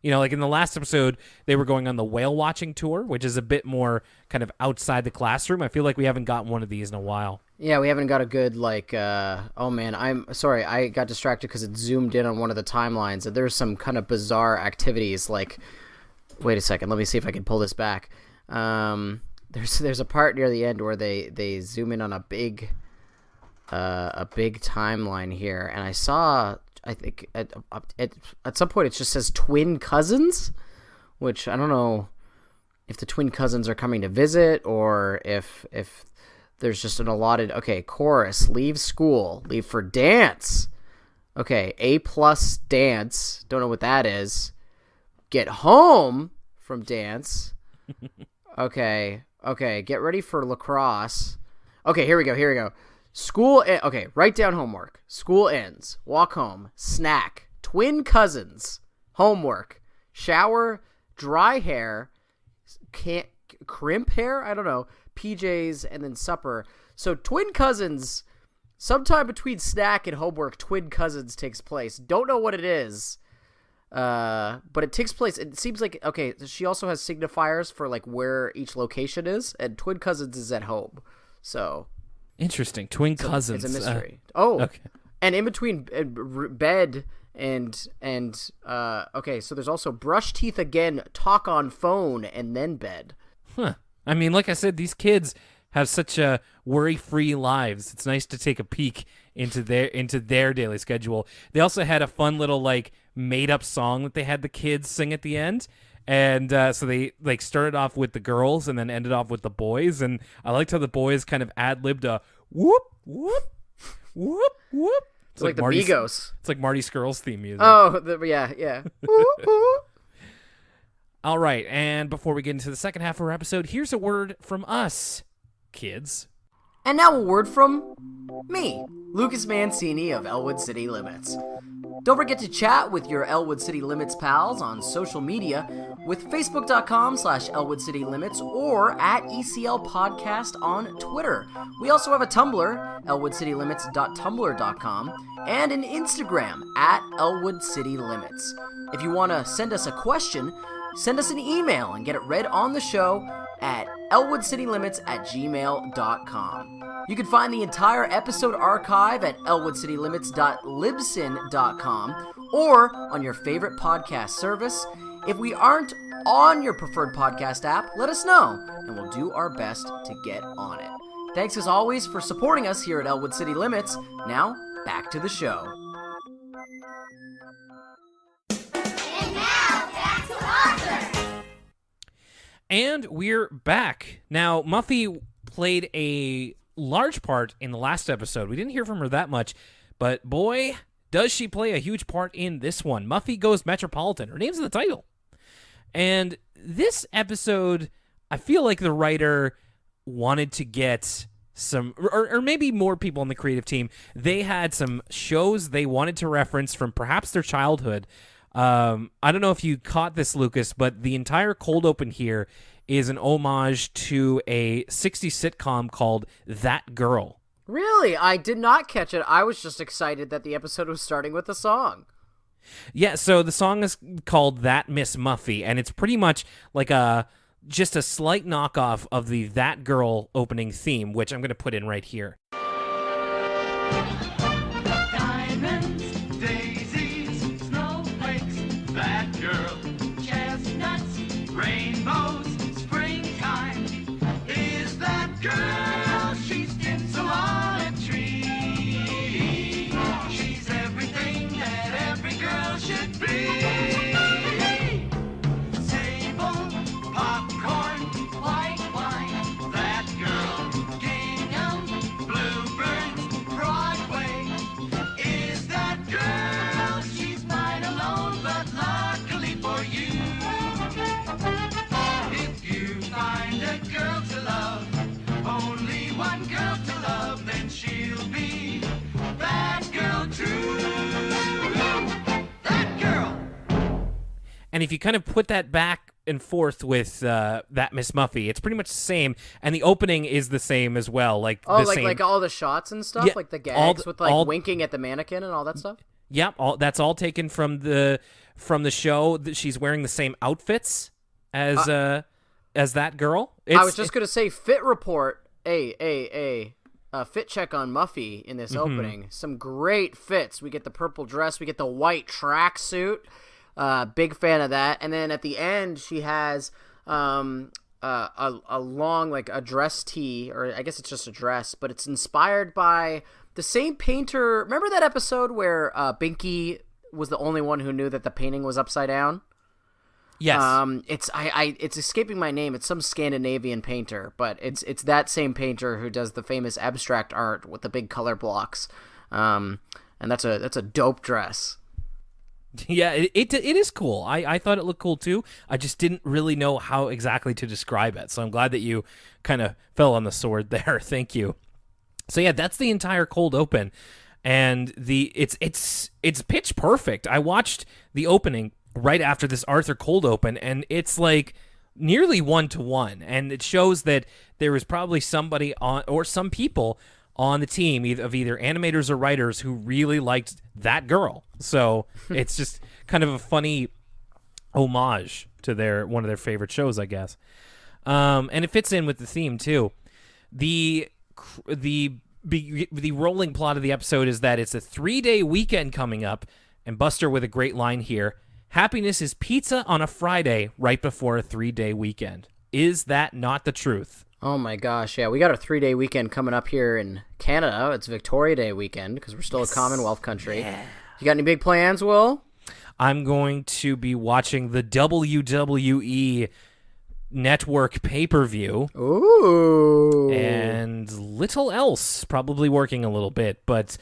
Like in the last episode, they were going on the whale watching tour, which is a bit more kind of outside the classroom. I feel like we haven't gotten one of these in a while. Yeah, we haven't got a good, oh man, I'm sorry, I got distracted because it zoomed in on one of the timelines, and there's some kind of bizarre activities, like, wait a second, let me see if I can pull this back. There's a part near the end where they zoom in on a big timeline here, and I saw, I think at some point it just says twin cousins, which I don't know if the twin cousins are coming to visit, or if there's just an allotted, okay, chorus, leave school, leave for dance. Okay, A+ dance, don't know what that is. Get home from dance. Okay, get ready for lacrosse. Okay, here we go. School, okay, write down homework. School ends, walk home, snack, twin cousins, homework, shower, dry hair, can't crimp hair, I don't know, PJs, and then supper. So twin cousins, sometime between snack and homework, twin cousins takes place. Don't know what it is, but it takes place. It seems like, okay, she also has signifiers for like where each location is, and twin cousins is at home. So interesting. Twin cousins. It's a mystery. Okay. And in between bed and okay, so there's also brush teeth again, talk on phone, and then bed. Huh. I mean, like I said, these kids have such worry-free lives. It's nice to take a peek into their daily schedule. They also had a fun little like made-up song that they had the kids sing at the end. And so they like started off with the girls and then ended off with the boys. And I liked how the boys kind of ad-libbed a whoop, whoop, whoop, whoop. It's like the Migos. It's like Marty Skrull's theme music. Oh, yeah. All right, and before we get into the second half of our episode, here's a word from us, kids. And now a word from me, Lucas Mancini of Elwood City Limits. Don't forget to chat with your Elwood City Limits pals on social media with facebook.com/Elwood City Limits or at ECL Podcast on Twitter. We also have a Tumblr, elwoodcitylimits.tumblr.com, and an Instagram at Elwood City Limits. If you want to send us a question, send us an email and get it read on the show at elwoodcitylimits@gmail.com. You can find the entire episode archive at elwoodcitylimits.libsyn.com or on your favorite podcast service. If we aren't on your preferred podcast app, let us know, and we'll do our best to get on it. Thanks as always for supporting us here at Elwood City Limits. Now, back to the show. And we're back. Now, Muffy played a large part in the last episode. We didn't hear from her that much, but boy, does she play a huge part in this one. Muffy Goes Metropolitan. Her name's in the title. And this episode, I feel like the writer wanted to get some, or maybe more people on the creative team. They had some shows they wanted to reference from perhaps their childhood. I don't know if you caught this, Lucas, but the entire cold open here is an homage to a 60s sitcom called That Girl. Really? I did not catch it. I was just excited that the episode was starting with a song. Yeah, so the song is called That Miss Muffy, and it's pretty much like just a slight knockoff of the That Girl opening theme, which I'm going to put in right here. And if you kind of put that back and forth with That Miss Muffy, it's pretty much the same. And the opening is the same as well. Like like all the shots and stuff? Yeah, like the gags with like winking at the mannequin and all that stuff? Yep, that's all taken from the show. That she's wearing the same outfits as That Girl. I was just going to say, fit report, fit check on Muffy in this opening. Some great fits. We get the purple dress. We get the white tracksuit. Big fan of that. And then at the end, she has a long, like, a dress tee, or I guess it's just a dress, but it's inspired by the same painter. Remember that episode where Binky was the only one who knew that the painting was upside down? Yes. It's escaping my name. It's some Scandinavian painter, but it's that same painter who does the famous abstract art with the big color blocks. And that's a dope dress. Yeah, it is cool. I thought it looked cool too. I just didn't really know how exactly to describe it. So I'm glad that you kind of fell on the sword there. Thank you. So yeah, that's the entire cold open, and it's pitch perfect. I watched the opening right after this Arthur cold open, and it's like nearly 1-to-1, and it shows that there was probably somebody on or some people on the team of either animators or writers who really liked that girl. So it's just kind of a funny homage to one of their favorite shows, I guess. And it fits in with the theme too. The rolling plot of the episode is that it's a 3-day weekend coming up, and Buster with a great line here: happiness is pizza on a Friday right before a 3-day weekend. Is that not the truth? Oh my gosh, yeah, we got a 3-day weekend coming up here in Canada. It's Victoria Day weekend because we're still a Commonwealth country. Yeah. You got any big plans, Will? I'm going to be watching the WWE Network pay-per-view. Ooh. And little else, probably working a little bit, but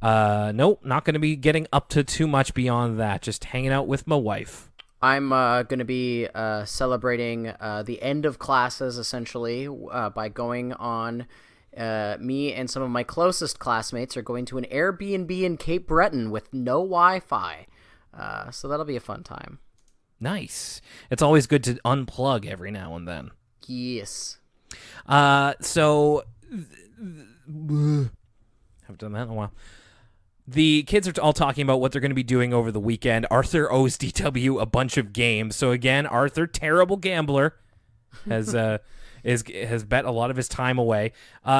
nope, not going to be getting up to too much beyond that, just hanging out with my wife. I'm going to be celebrating the end of classes, essentially, by going on. Me and some of my closest classmates are going to an Airbnb in Cape Breton with no Wi-Fi. So that'll be a fun time. Nice. It's always good to unplug every now and then. Yes. So haven't done that in a while. The kids are all talking about what they're going to be doing over the weekend. Arthur owes DW a bunch of games. So again, Arthur, terrible gambler, has bet a lot of his time away.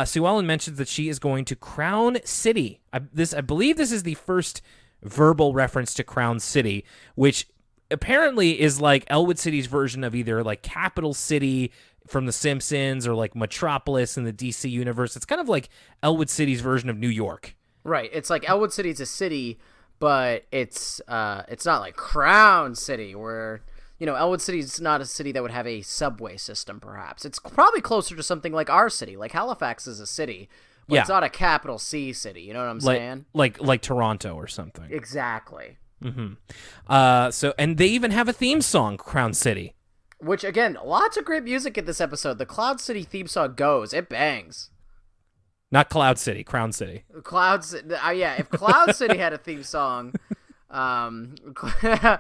Sue Ellen mentions that she is going to Crown City. I believe this is the first verbal reference to Crown City, which apparently is like Elwood City's version of either like Capital City from The Simpsons or like Metropolis in the DC universe. It's kind of like Elwood City's version of New York. Right. It's like Elwood City's a city, but it's not like Crown City where, Elwood City's not a city that would have a subway system, perhaps. It's probably closer to something like our city. Like Halifax is a city, but it's not a capital C city. You know what I'm saying? Like Toronto or something. Exactly. Mm-hmm. And they even have a theme song, Crown City. Which, again, lots of great music in this episode. The Cloud City theme song goes. It bangs. Not Cloud City, Crown City. If Cloud City had a theme song, Lando's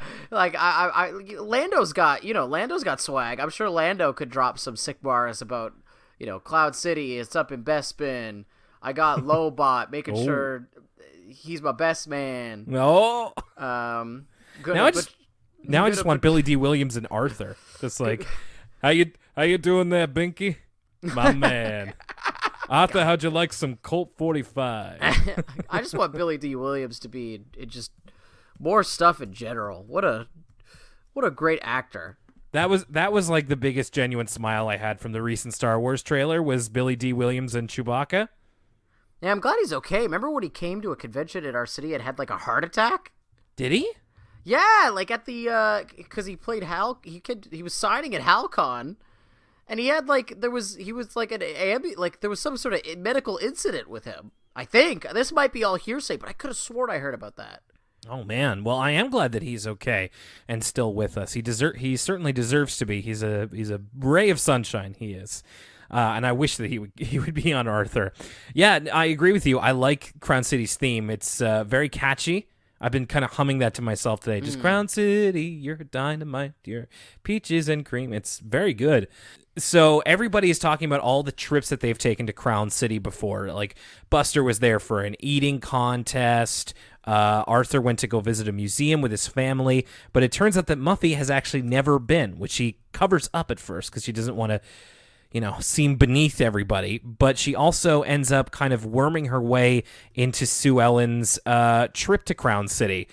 got swag. I'm sure Lando could drop some sick bars about, Cloud City, it's up in Bespin. I got Lobot making sure he's my best man. No. Good. Now I just want Billy Dee Williams and Arthur. Just like, how you doing there, Binky? My man. Arthur, how'd you like some Colt 45? I just want Billy Dee Williams to be just more stuff in general. What a great actor. That was like the biggest genuine smile I had from the recent Star Wars trailer was Billy Dee Williams and Chewbacca. Yeah, I'm glad he's okay. Remember when he came to a convention at our city and had like a heart attack? Did he? Yeah, like at the because he played he was signing at HalCon. And he had there was some sort of medical incident with him. I think this might be all hearsay, but I could have sworn I heard about that. Oh man, well I am glad that he's okay and still with us. He certainly deserves to be. He's a ray of sunshine. He is, and I wish that he would be on Arthur. Yeah, I agree with you. I like Crown City's theme. It's very catchy. I've been kind of humming that to myself today. Just Crown City, you're dynamite, you're peaches and cream. It's very good. So everybody is talking about all the trips that they've taken to Crown City before. Like Buster was there for an eating contest. Arthur went to go visit a museum with his family. But it turns out that Muffy has actually never been, which she covers up at first because she doesn't want to, seem beneath everybody. But she also ends up kind of worming her way into Sue Ellen's trip to Crown City.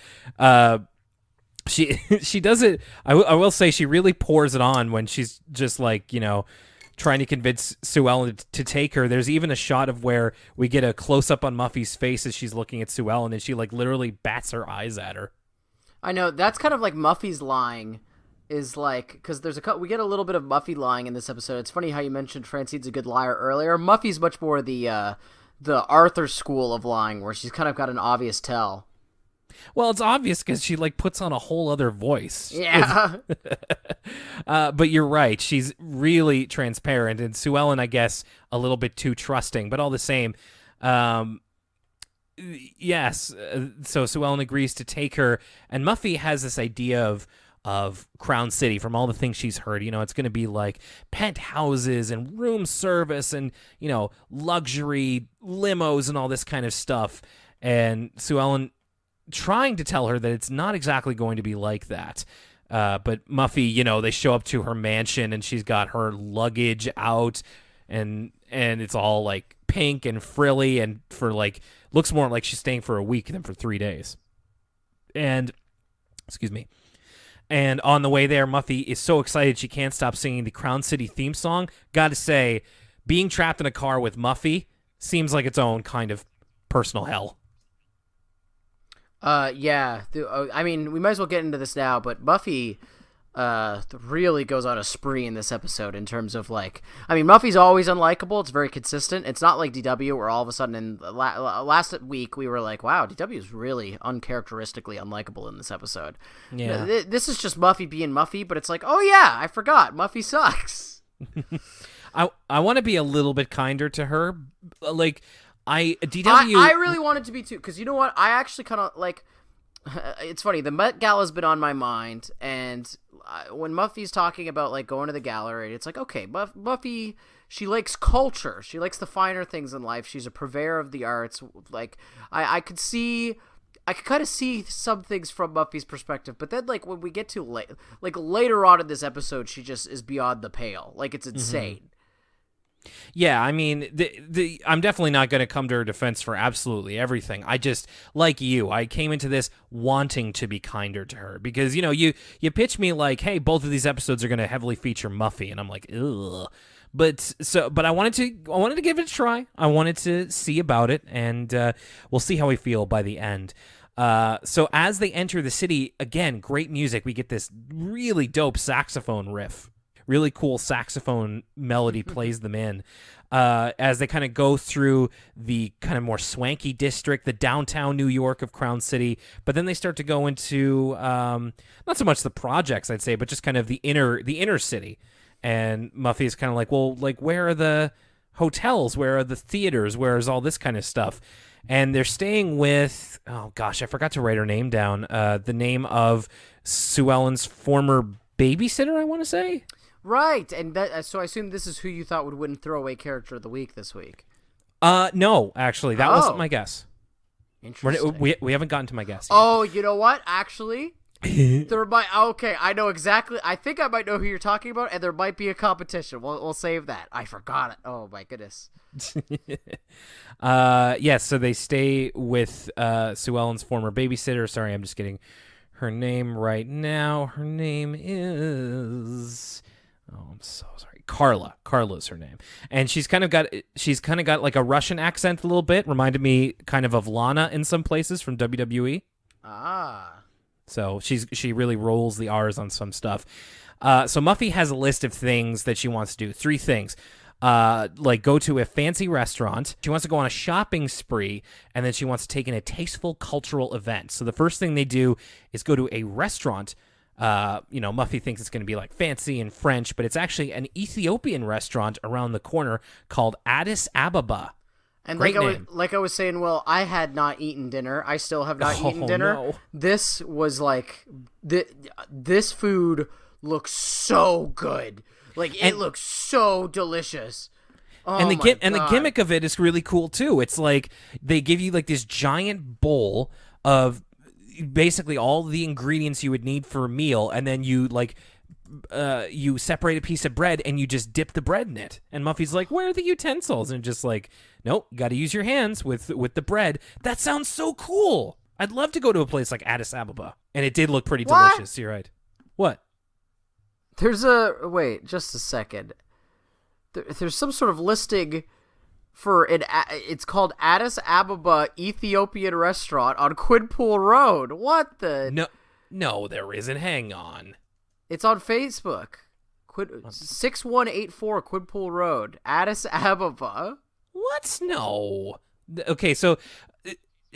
She does it. I will say she really pours it on when she's just like, trying to convince Sue Ellen to take her. There's even a shot of where we get a close up on Muffy's face as she's looking at Sue Ellen and she like literally bats her eyes at her. I know that's kind of like Muffy's lying is like, because we get a little bit of Muffy lying in this episode. It's funny how you mentioned Francine's a good liar earlier. Muffy's much more the Arthur school of lying, where she's kind of got an obvious tell. Well, it's obvious because she like puts on a whole other voice. Yeah. But you're right. She's really transparent, and Sue Ellen, I guess, a little bit too trusting. But all the same, yes. So Sue Ellen agrees to take her, and Muffy has this idea of Crown City from all the things she's heard. You know, it's going to be like penthouses and room service and, you know, luxury limos and all this kind of stuff. And Sue Ellen trying to tell her that it's not exactly going to be like that. But Muffy, you know, they show up to her mansion and she's got her luggage out and it's all like pink and frilly and for like, looks more like she's staying for a week than for 3 days. And, excuse me. And on the way there, Muffy is so excited she can't stop singing the Crown City theme song. Gotta say, being trapped in a car with Muffy seems like its own kind of personal hell. Yeah. I mean, we might as well get into this now, but Muffy really goes on a spree in this episode in terms of like, I mean, Muffy's always unlikable. It's very consistent. It's not like DW where all of a sudden in last week we were like, wow, DW is really uncharacteristically unlikable in this episode. Yeah. This is just Muffy being Muffy, but it's like, oh yeah, I forgot. Muffy sucks. I want to be a little bit kinder to her. Like, I really wanted to be too, because you know what? I actually kind of like. It's funny. The Met Gala's been on my mind, and when Muffy's talking about like going to the gallery, it's like, okay, Muffy, she likes culture. She likes the finer things in life. She's a purveyor of the arts. Like, I could kind of see some things from Muffy's perspective, but then like when we get to later on in this episode, she just is beyond the pale. Like, it's insane. Mm-hmm. Yeah, I mean, I'm definitely not going to come to her defense for absolutely everything. I just, like you, I came into this wanting to be kinder to her because, you know, you pitch me like, hey, both of these episodes are going to heavily feature Muffy, and I'm like, ugh. But I wanted to give it a try. I wanted to see about it, and we'll see how we feel by the end. So as they enter the city, again, great music. We get this really dope saxophone riff. Really cool saxophone melody plays them in as they kind of go through the kind of more swanky district, the downtown New York of Crown City. But then they start to go into not so much the projects, I'd say, but just kind of the inner city. And Muffy is kind of like, well, like, where are the hotels? Where are the theaters? Where is all this kind of stuff? And they're staying with, oh gosh, I forgot to write her name down. The name of Sue Ellen's former babysitter, I want to say. Right, and so I assume this is who you thought would win Throwaway Character of the Week this week. No, actually, that wasn't my guess. Interesting. We haven't gotten to my guess yet. Oh, you know what? Actually, okay, I know exactly. I think I might know who you're talking about, and there might be a competition. We'll save that. I forgot it. Oh my goodness. Yes, so they stay with Sue Ellen's former babysitter. Sorry, I'm just getting her name right now. Her name is... Oh, I'm so sorry. Carla. Carla's her name. And she's kind of got like a Russian accent a little bit. Reminded me kind of Lana in some places from WWE. Ah. So she really rolls the R's on some stuff. So Muffy has a list of things that she wants to do. 3 things. Like go to a fancy restaurant. She wants to go on a shopping spree, and then she wants to take in a tasteful cultural event. So the first thing they do is go to a restaurant. You know, Muffy thinks it's going to be like fancy and French, but it's actually an Ethiopian restaurant around the corner called Addis Ababa. And Great like I was saying, Will, I had not eaten dinner. I still have not eaten dinner. No. This was like this food looks so good. Like, it looks so delicious. Oh, and the gimmick of it is really cool too. It's like they give you like this giant bowl of basically all the ingredients you would need for a meal, and then you like you separate a piece of bread and you just dip the bread in it. And Muffy's like, where are the utensils? And just like, nope, you got to use your hands with the bread. That sounds so cool. I'd love to go to a place like Addis Ababa. And it did look pretty delicious. You're right. What? Wait, just a second. There's some sort of listing for it's called Addis Ababa Ethiopian Restaurant on Quinpool Road. What the? No, there isn't. Hang on. It's on Facebook. 6184 Quidpool Road, Addis Ababa. What? No. Okay, so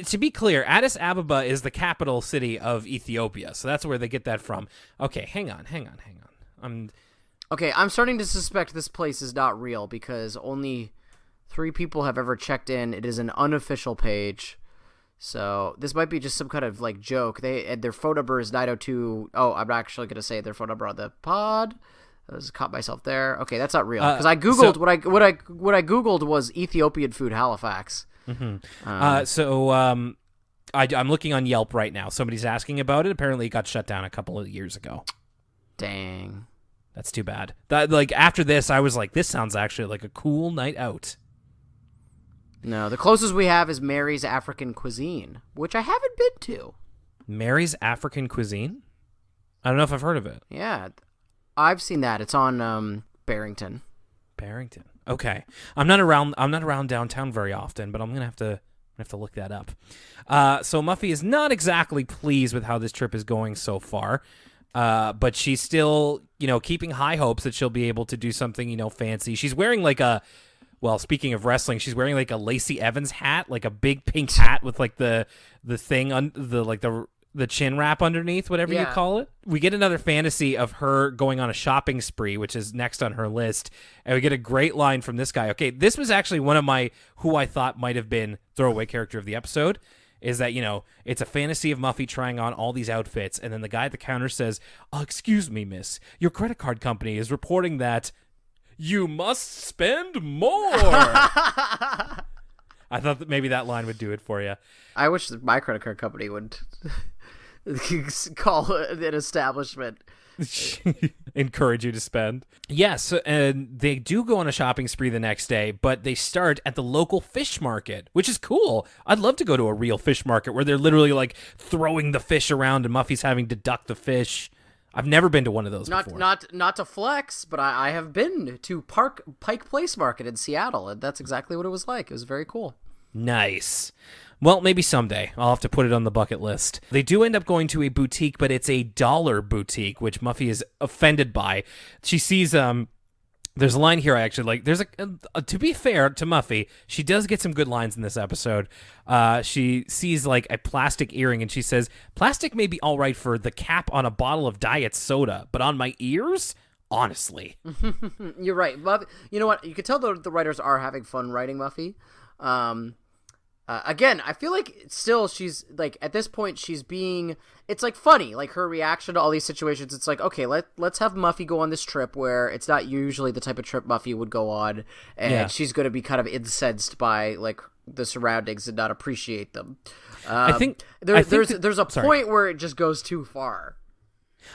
to be clear, Addis Ababa is the capital city of Ethiopia, so that's where they get that from. Okay, hang on. Okay, I'm starting to suspect this place is not real because only 3 people have ever checked in. It is an unofficial page. So this might be just some kind of like joke. Their phone number is 902. Oh, I'm not actually going to say their phone number on the pod. I was caught myself there. Okay, that's not real because I googled what I googled was Ethiopian food Halifax. Mm-hmm. I'm looking on Yelp right now. Somebody's asking about it. Apparently, it got shut down a couple of years ago. Dang, that's too bad. After this, I was like, this sounds actually like a cool night out. No, the closest we have is Mary's African Cuisine, which I haven't been to. Mary's African Cuisine? I don't know if I've heard of it. Yeah, I've seen that. It's on Barrington. Barrington. Okay. I'm not around downtown very often, but I'm gonna have to look that up. So Muffy is not exactly pleased with how this trip is going so far, but she's still, keeping high hopes that she'll be able to do something, fancy. She's wearing speaking of wrestling, she's wearing like a Lacey Evans hat, like a big pink hat with like the thing on the chin wrap underneath, whatever you call it. We get another fantasy of her going on a shopping spree, which is next on her list. And we get a great line from this guy. Okay, this was actually one of my, who I thought might have been throwaway character of the episode, is that, it's a fantasy of Muffy trying on all these outfits. And then the guy at the counter says, excuse me, miss, your credit card company is reporting that you must spend more. I thought that maybe that line would do it for you. I wish that my credit card company would call an establishment. Encourage you to spend. Yes, and they do go on a shopping spree the next day, but they start at the local fish market, which is cool. I'd love to go to a real fish market where they're literally like throwing the fish around and Muffy's having to duck the fish. I've never been to one of those before. Not to flex, but I have been to Pike Place Market in Seattle, and that's exactly what it was like. It was very cool. Nice. Well, maybe someday. I'll have to put it on the bucket list. They do end up going to a boutique, but it's a dollar boutique, which Muffy is offended by. She sees there's a line here I actually like. There's to be fair to Muffy, she does get some good lines in this episode. She sees like a plastic earring and she says, "Plastic may be all right for the cap on a bottle of diet soda, but on my ears, honestly." You're right. Muffy, you know what? You could tell the writers are having fun writing Muffy. Again, I feel like still she's like at this point she's being, it's like funny, like her reaction to all these situations. It's like, okay, let's have Muffy go on this trip where it's not usually the type of trip Muffy would go on, and she's going to be kind of incensed by like the surroundings and not appreciate them. I think there's a point where it just goes too far.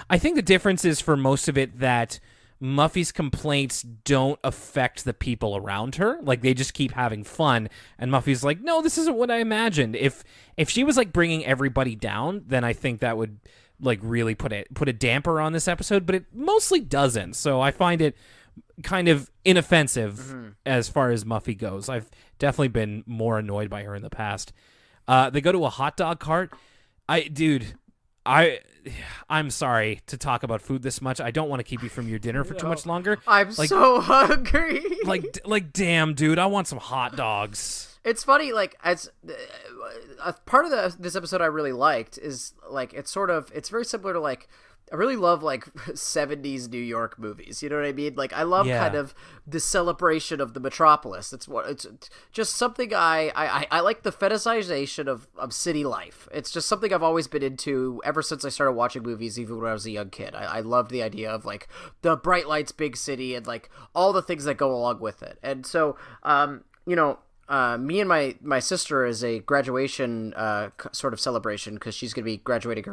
I think the difference is for most of it that Muffy's complaints don't affect the people around her. Like, they just keep having fun. And Muffy's like, no, this isn't what I imagined. If she was, like, bringing everybody down, then I think that would, like, really put a damper on this episode. But it mostly doesn't. So I find it kind of inoffensive as far as Muffy goes. I've definitely been more annoyed by her in the past. They go to a hot dog cart. I'm sorry to talk about food this much. I don't want to keep you from your dinner for too much longer. I'm so hungry. Like, damn, dude, I want some hot dogs. It's funny, like, as a part of this episode I really liked is, like, it's very similar to, like, I really love, like, 70s New York movies. You know what I mean? Like, I love kind of the celebration of the metropolis. It's just something I like the fetishization of city life. It's just something I've always been into ever since I started watching movies, even when I was a young kid. I loved the idea of, like, the bright lights, big city, and, like, all the things that go along with it. And so, me and my sister is a graduation sort of celebration because she's going to be graduating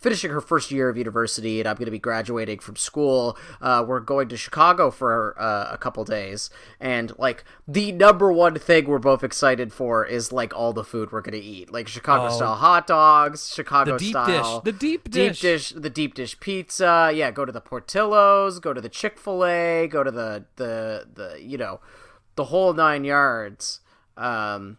finishing her first year of university, and I'm going to be graduating from school. We're going to Chicago for a couple days, and like the number one thing we're both excited for is like all the food we're going to eat, like Chicago style hot dogs, Chicago style the deep dish pizza. Yeah, go to the Portillo's, go to the Chick-fil-A, go to the whole 9 yards. And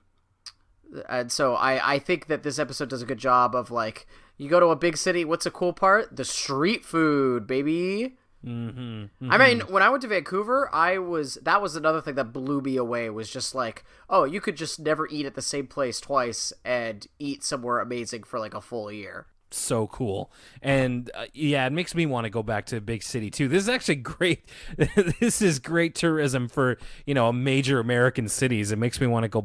so I think that this episode does a good job of, like, You go to a big city. What's the cool part? The street food, baby. Mm-hmm. I mean, when I went to Vancouver, that was another thing that blew me away, was just like, oh, you could just never eat at the same place twice and eat somewhere amazing for like a full year. So cool. And it makes me want to go back to a big city too. This is actually great. This is great tourism for, major American cities. It makes me want to go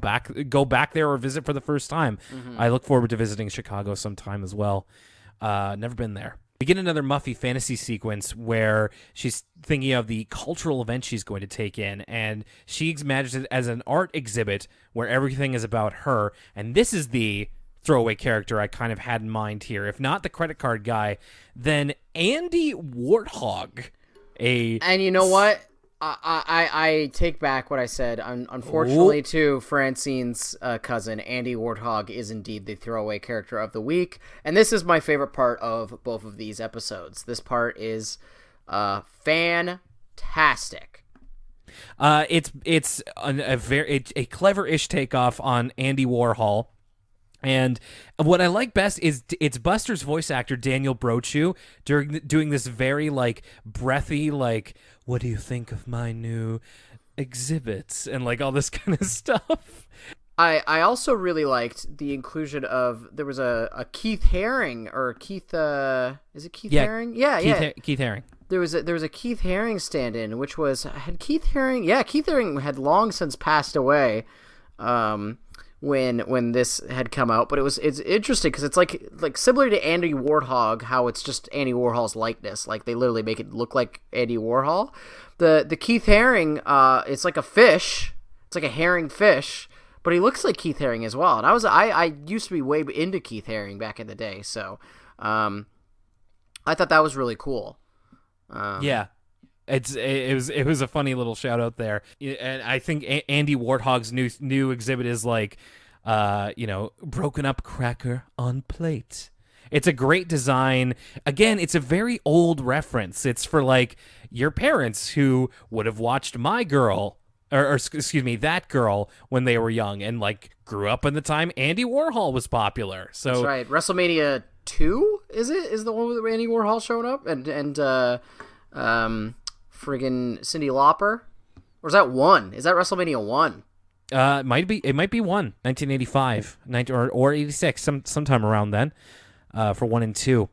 back there or visit for the first time. I look forward to visiting Chicago sometime as well. Never been there. We get another Muffy fantasy sequence where she's thinking of the cultural event she's going to take in, and she imagines it as an art exhibit where everything is about her. And this is the throwaway character I kind of had in mind here. If not the credit card guy, then Andy Warthog. And you know what? I take back what I said. Unfortunately, too, Francine's cousin, Andy Warthog, is indeed the throwaway character of the week. And this is my favorite part of both of these episodes. This part is fantastic. It's a clever-ish takeoff on Andy Warhol. And what I like best is it's Buster's voice actor, Daniel Brochu, doing this very, breathy, what do you think of my new exhibits? And, all this kind of stuff. I also really liked the inclusion of, there was a Keith Haring, or Keith, is it Keith Haring? Yeah, Keith Haring. There was a Keith Haring stand-in, which was, Keith Haring had long since passed away, when this had come out, but it's interesting because it's like similar to Andy Warthog, how it's just Andy Warhol's likeness, like they literally make it look like Andy Warhol. The Keith Haring, it's like a fish, it's like a herring fish, but he looks like Keith Haring as well. And I used to be way into Keith Haring back in the day, so I thought that was really cool. Yeah. It was a funny little shout out there, and I think Andy Warthog's new exhibit is broken up cracker on plate. It's a great design. Again, it's a very old reference. It's for your parents who would have watched My Girl or excuse me, That Girl when they were young and grew up in the time Andy Warhol was popular. So that's right. WrestleMania 2 is the one with Andy Warhol showing up and friggin' Cyndi Lauper? Or is that 1? Is that WrestleMania 1? It might be 1, 1985, or 86, sometime around then, for 1 and 2.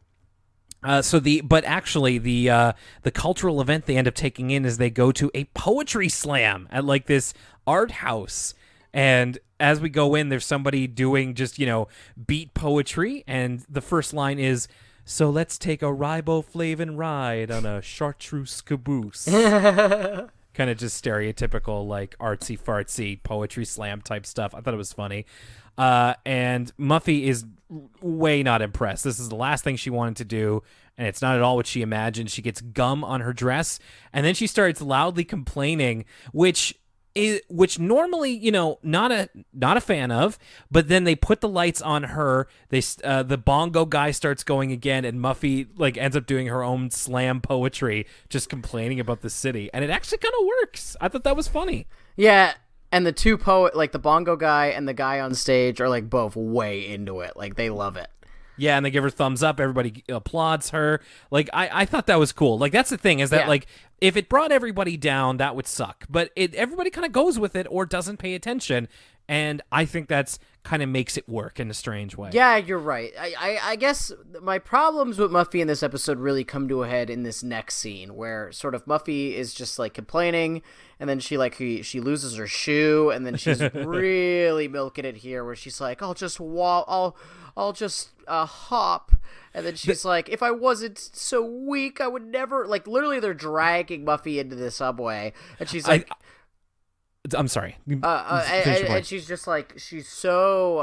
But actually the cultural event they end up taking in is they go to a poetry slam at this art house. And as we go in, there's somebody doing just, beat poetry, and the first line is, "So let's take a riboflavin ride on a chartreuse caboose." Kind of just stereotypical, artsy fartsy poetry slam type stuff. I thought it was funny. And Muffy is way not impressed. This is the last thing she wanted to do, and it's not at all what she imagined. She gets gum on her dress, and then she starts loudly complaining, which normally, not a fan of, but then they put the lights on her. The bongo guy starts going again, and Muffy ends up doing her own slam poetry, just complaining about the city, and it actually kind of works. I thought that was funny. Yeah, and the two the bongo guy and the guy on stage are both way into it. They love it. Yeah, and they give her thumbs up. Everybody applauds her. I thought that was cool. That's the thing, is that, if it brought everybody down, that would suck. But everybody kind of goes with it or doesn't pay attention, and I think that's kind of makes it work in a strange way. Yeah, you're right. I guess my problems with Muffy in this episode really come to a head in this next scene, where sort of Muffy is just complaining, and then she she loses her shoe, and then she's really milking it here, where she's like, I'll just hop, and then she's like, if I wasn't so weak, I would never, literally they're dragging Muffy into the subway, and she's like, I'm sorry. And she's just she's so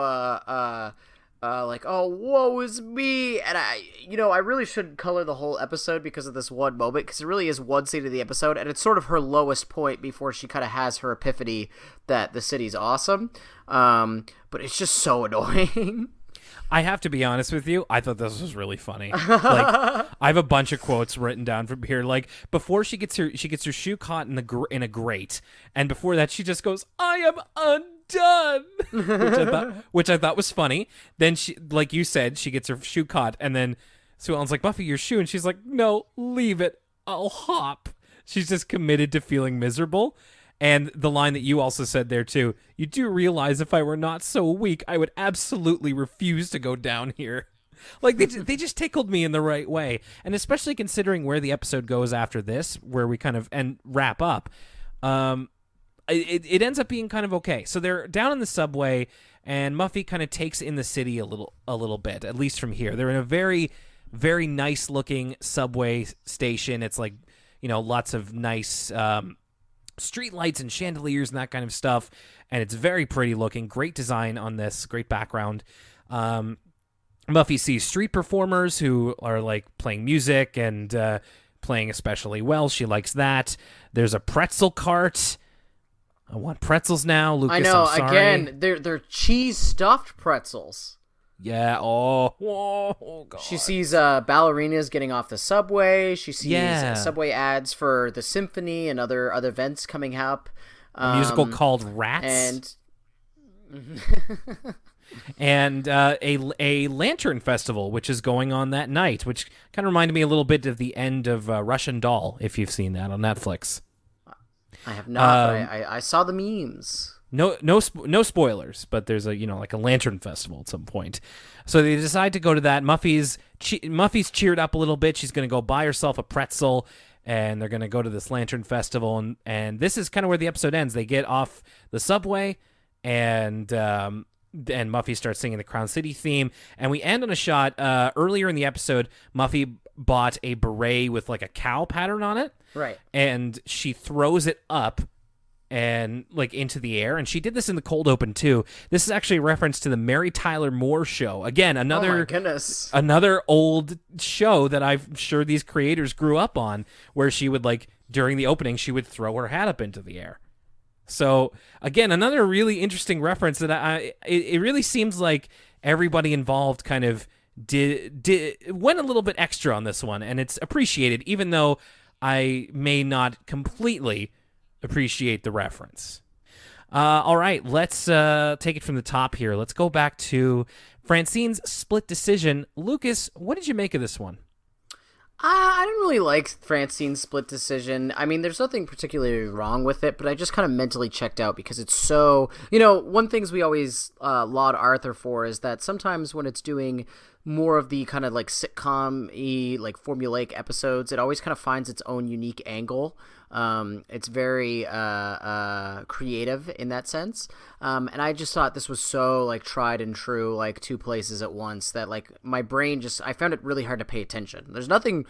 oh, woe is me, and I really shouldn't color the whole episode because of this one moment, because it really is one scene of the episode, and it's sort of her lowest point before she kind of has her epiphany that the city's awesome, but it's just so annoying. I have to be honest with you. I thought this was really funny. I have a bunch of quotes written down from here. Before she gets her shoe caught in a grate, and before that she just goes, "I am done, which I thought was funny. Then she, like you said, she gets her shoe caught, and then Sue Ellen's like, Buffy, your shoe, and she's like, no, leave it, I'll hop. She's just committed to feeling miserable. And the line that you also said there too, you do realize if I were not so weak, I would absolutely refuse to go down here. Like, they just tickled me in the right way. And especially considering where the episode goes after this, where we kind of wrap up, it ends up being kind of okay. So they're down in the subway, and Muffy kind of takes in the city a little bit, at least from here. They're in a very, very nice looking subway station. It's like, you know, lots of nice street lights and chandeliers and that kind of stuff. And it's very pretty looking. Great design on this. Great background. Muffy sees street performers who are like playing music and playing especially well. She likes that. There's a pretzel cart. I want pretzels now, Lucas. I know. I'm sorry. Again, they're cheese stuffed pretzels. Yeah. Oh God. She sees ballerinas getting off the subway. She sees subway ads for the symphony and other events coming up. A musical called Rats. And a lantern festival, which is going on that night, which kind of reminded me a little bit of the end of Russian Doll, if you've seen that on Netflix. I have not, but I saw the memes. No spoilers, but there's a like a lantern festival at some point. So they decide to go to that. Muffy's cheered up a little bit. She's going to go buy herself a pretzel, and they're going to go to this lantern festival. And this is kind of where the episode ends. They get off the subway, and Muffy starts singing the Crown City theme. And we end on a shot. Earlier in the episode, Muffy bought a beret with like a cow pattern on it. Right. And she throws it up and like into the air, and she did this in the cold open too. This is actually a reference to the Mary Tyler Moore Show. Again, another old show that I'm sure these creators grew up on, where she would, like, during the opening, she would throw her hat up into the air. So again, another really interesting reference that it really seems like everybody involved kind of went a little bit extra on this one, and it's appreciated, even though I may not completely appreciate the reference. All right, let's take it from the top here. Let's go back to Francine's split decision. Lucas, what did you make of this one? I didn't really like Francine's split decision. I mean, there's nothing particularly wrong with it, but I just kind of mentally checked out because it's so... one things we always laud Arthur for is that sometimes when it's doing more of the kind of like sitcom-y, like formulaic episodes, it always kind of finds its own unique angle. It's very creative in that sense. And I just thought this was so like tried and true, like two places at once, that like my brain I found it really hard to pay attention. There's nothing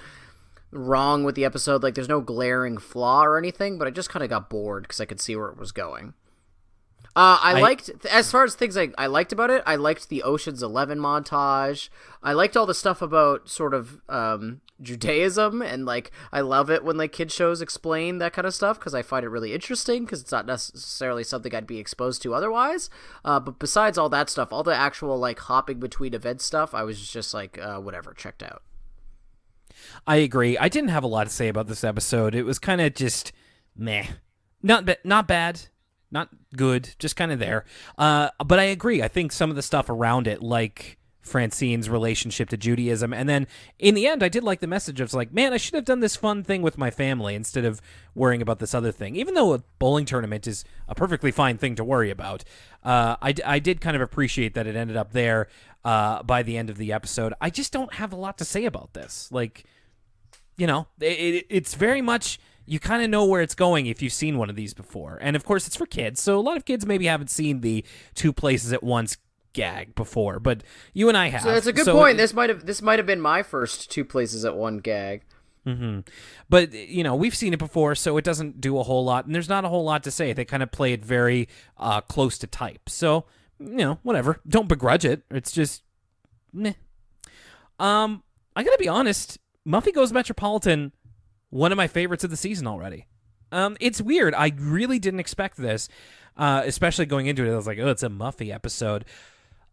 wrong with the episode. Like there's no glaring flaw or anything, but I just kind of got bored because I could see where it was going. I liked, as far as things I liked about it, I liked the Ocean's 11 montage. I liked all the stuff about sort of Judaism, and like I love it when like kid shows explain that kind of stuff because I find it really interesting because it's not necessarily something I'd be exposed to otherwise. But besides all that stuff, all the actual like hopping between event stuff, I was just like whatever, checked out. I agree. I didn't have a lot to say about this episode. It was kind of just meh, not bad. Not good, just kind of there. But I agree. I think some of the stuff around it, like Francine's relationship to Judaism, and then in the end, I did like the message of like, man, I should have done this fun thing with my family instead of worrying about this other thing. Even though a bowling tournament is a perfectly fine thing to worry about, I did kind of appreciate that it ended up there by the end of the episode. I just don't have a lot to say about this. Like, it's very much... You kind of know where it's going if you've seen one of these before. And, of course, it's for kids, so a lot of kids maybe haven't seen the two places at once gag before, but you and I have. So that's a good point. This might have been my first two places at one gag. Mm-hmm. But, we've seen it before, so it doesn't do a whole lot, and there's not a whole lot to say. They kind of play it very close to type. So, whatever. Don't begrudge it. It's just, meh. I gotta be honest, Muffy Goes Metropolitan... one of my favorites of the season already. It's weird. I really didn't expect this, especially going into it. I was like, oh, it's a Muffy episode.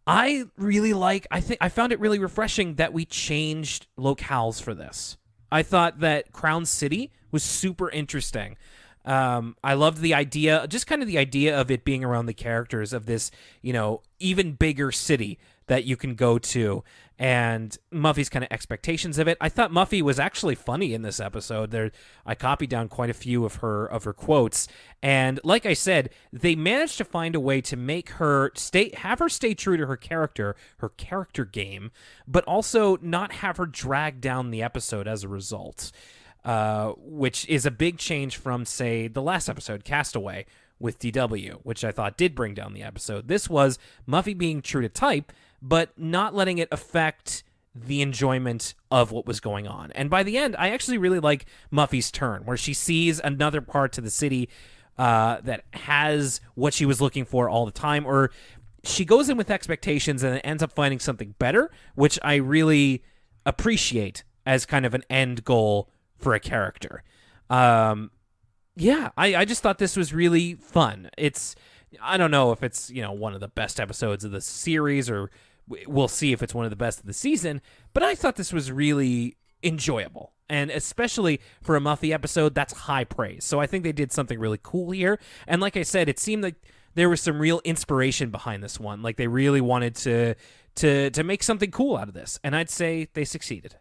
I found it really refreshing that we changed locales for this. I thought that Crown City was super interesting. I loved the idea, just kind of the idea of it being around the characters of this, even bigger city that you can go to, and Muffy's kind of expectations of it. I thought Muffy was actually funny in this episode. I copied down quite a few of her quotes, and like I said, they managed to find a way to make her stay true to her character game, but also not have her drag down the episode as a result. Which is a big change from, say, the last episode, Castaway, with DW, which I thought did bring down the episode. This was Muffy being true to type, but not letting it affect the enjoyment of what was going on. And by the end, I actually really like Muffy's turn, where she sees another part to the city that has what she was looking for all the time, or she goes in with expectations and ends up finding something better, which I really appreciate as kind of an end goal for a character. I just thought this was really fun. I don't know if it's, one of the best episodes of the series, or we'll see if it's one of the best of the season, but I thought this was really enjoyable. And especially for a Muffy episode, that's high praise. So I think they did something really cool here. And like I said, it seemed like there was some real inspiration behind this one. Like they really wanted to make something cool out of this. And I'd say they succeeded.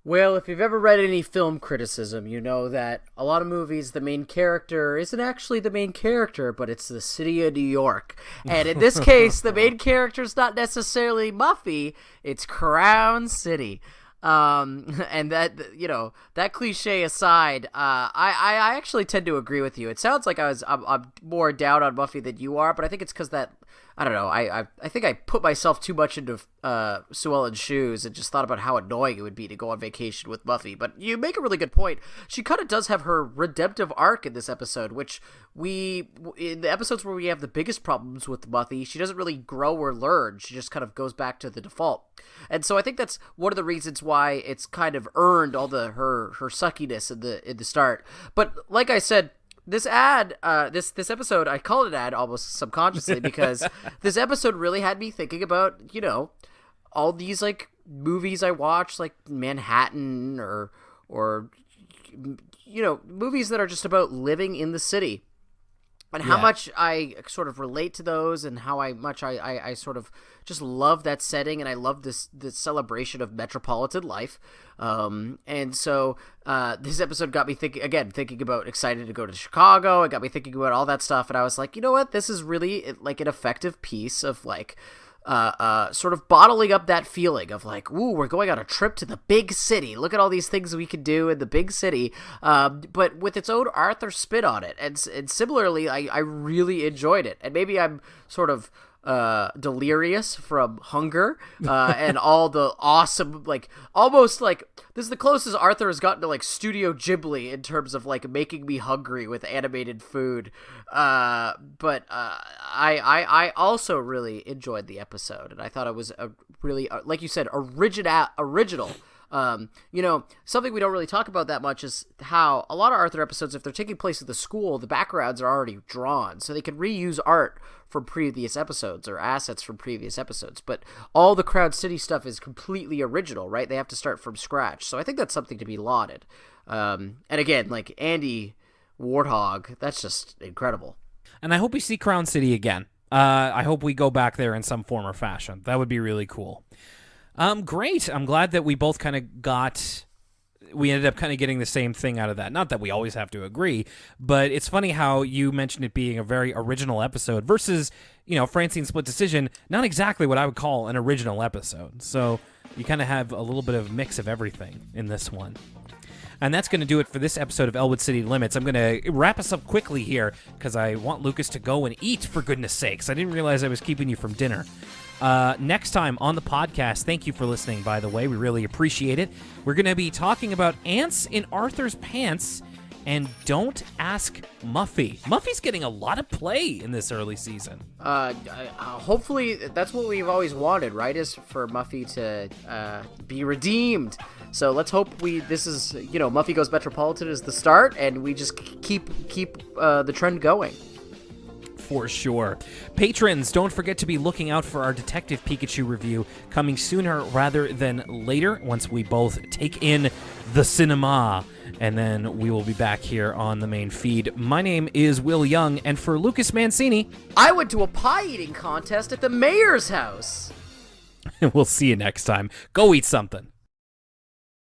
Well, if you've ever read any film criticism, you know that a lot of movies, the main character isn't actually the main character, but it's the city of New York. And in this case, the main character is not necessarily Muffy, it's Crown City. And that cliche aside, I actually tend to agree with you. It sounds like I'm more down on Muffy than you are, but I think it's because that, I don't know, I think I put myself too much into Sue Ellen's shoes and just thought about how annoying it would be to go on vacation with Muffy. But you make a really good point. She kind of does have her redemptive arc in this episode, which in the episodes where we have the biggest problems with Muffy, she doesn't really grow or learn. She just kind of goes back to the default. And so I think that's one of the reasons why it's kind of earned all her suckiness in the start. But like I said, this episode, I call it an ad almost subconsciously because this episode really had me thinking about, all these like movies I watch, like Manhattan or movies that are just about living in the city. And how much I sort of relate to those, and how much I sort of just love that setting, and I love this celebration of metropolitan life. And so this episode got me thinking about excited to go to Chicago. It got me thinking about all that stuff, and I was like, you know what? This is really like an effective piece of like sort of bottling up that feeling of like, ooh, we're going on a trip to the big city. Look at all these things we can do in the big city, but with its own Arthur spin on it. And similarly, I really enjoyed it. And maybe I'm sort of delirious from hunger and all the awesome, like, almost like this is the closest Arthur has gotten to like Studio Ghibli in terms of like making me hungry with animated food. But I also really enjoyed the episode, and I thought it was a really, like you said, original. Something we don't really talk about that much is how a lot of Arthur episodes, if they're taking place at the school, the backgrounds are already drawn, so they can reuse art from previous episodes or assets from previous episodes. But all the Crown City stuff is completely original, right? They have to start from scratch. So I think that's something to be lauded. And again, like Andy Warthog, that's just incredible. And I hope we see Crown City again. I hope we go back there in some form or fashion. That would be really cool. Great. I'm glad that we both kind of we ended up kind of getting the same thing out of that. Not that we always have to agree, but it's funny how you mentioned it being a very original episode versus, Francine's Split Decision, not exactly what I would call an original episode. So you kind of have a little bit of mix of everything in this one. And that's going to do it for this episode of Elwood City Limits. I'm going to wrap us up quickly here because I want Lucas to go and eat, for goodness sakes. I didn't realize I was keeping you from dinner. Next time on the podcast, thank you for listening, by the way. We really appreciate it. We're going to be talking about ants in Arthur's pants and Don't Ask Muffy. Muffy's getting a lot of play in this early season. Hopefully, that's what we've always wanted, right? Is for Muffy to be redeemed. So let's hope this is, Muffy Goes Metropolitan is the start, and we just keep the trend going. for sure. Patrons, don't forget to be looking out for our Detective Pikachu review coming sooner rather than later once we both take in the cinema. And then we will be back here on the main feed. My name is Will Young, and for Lucas Mancini, I went to a pie eating contest at the mayor's house. we'll see you next time. Go eat something.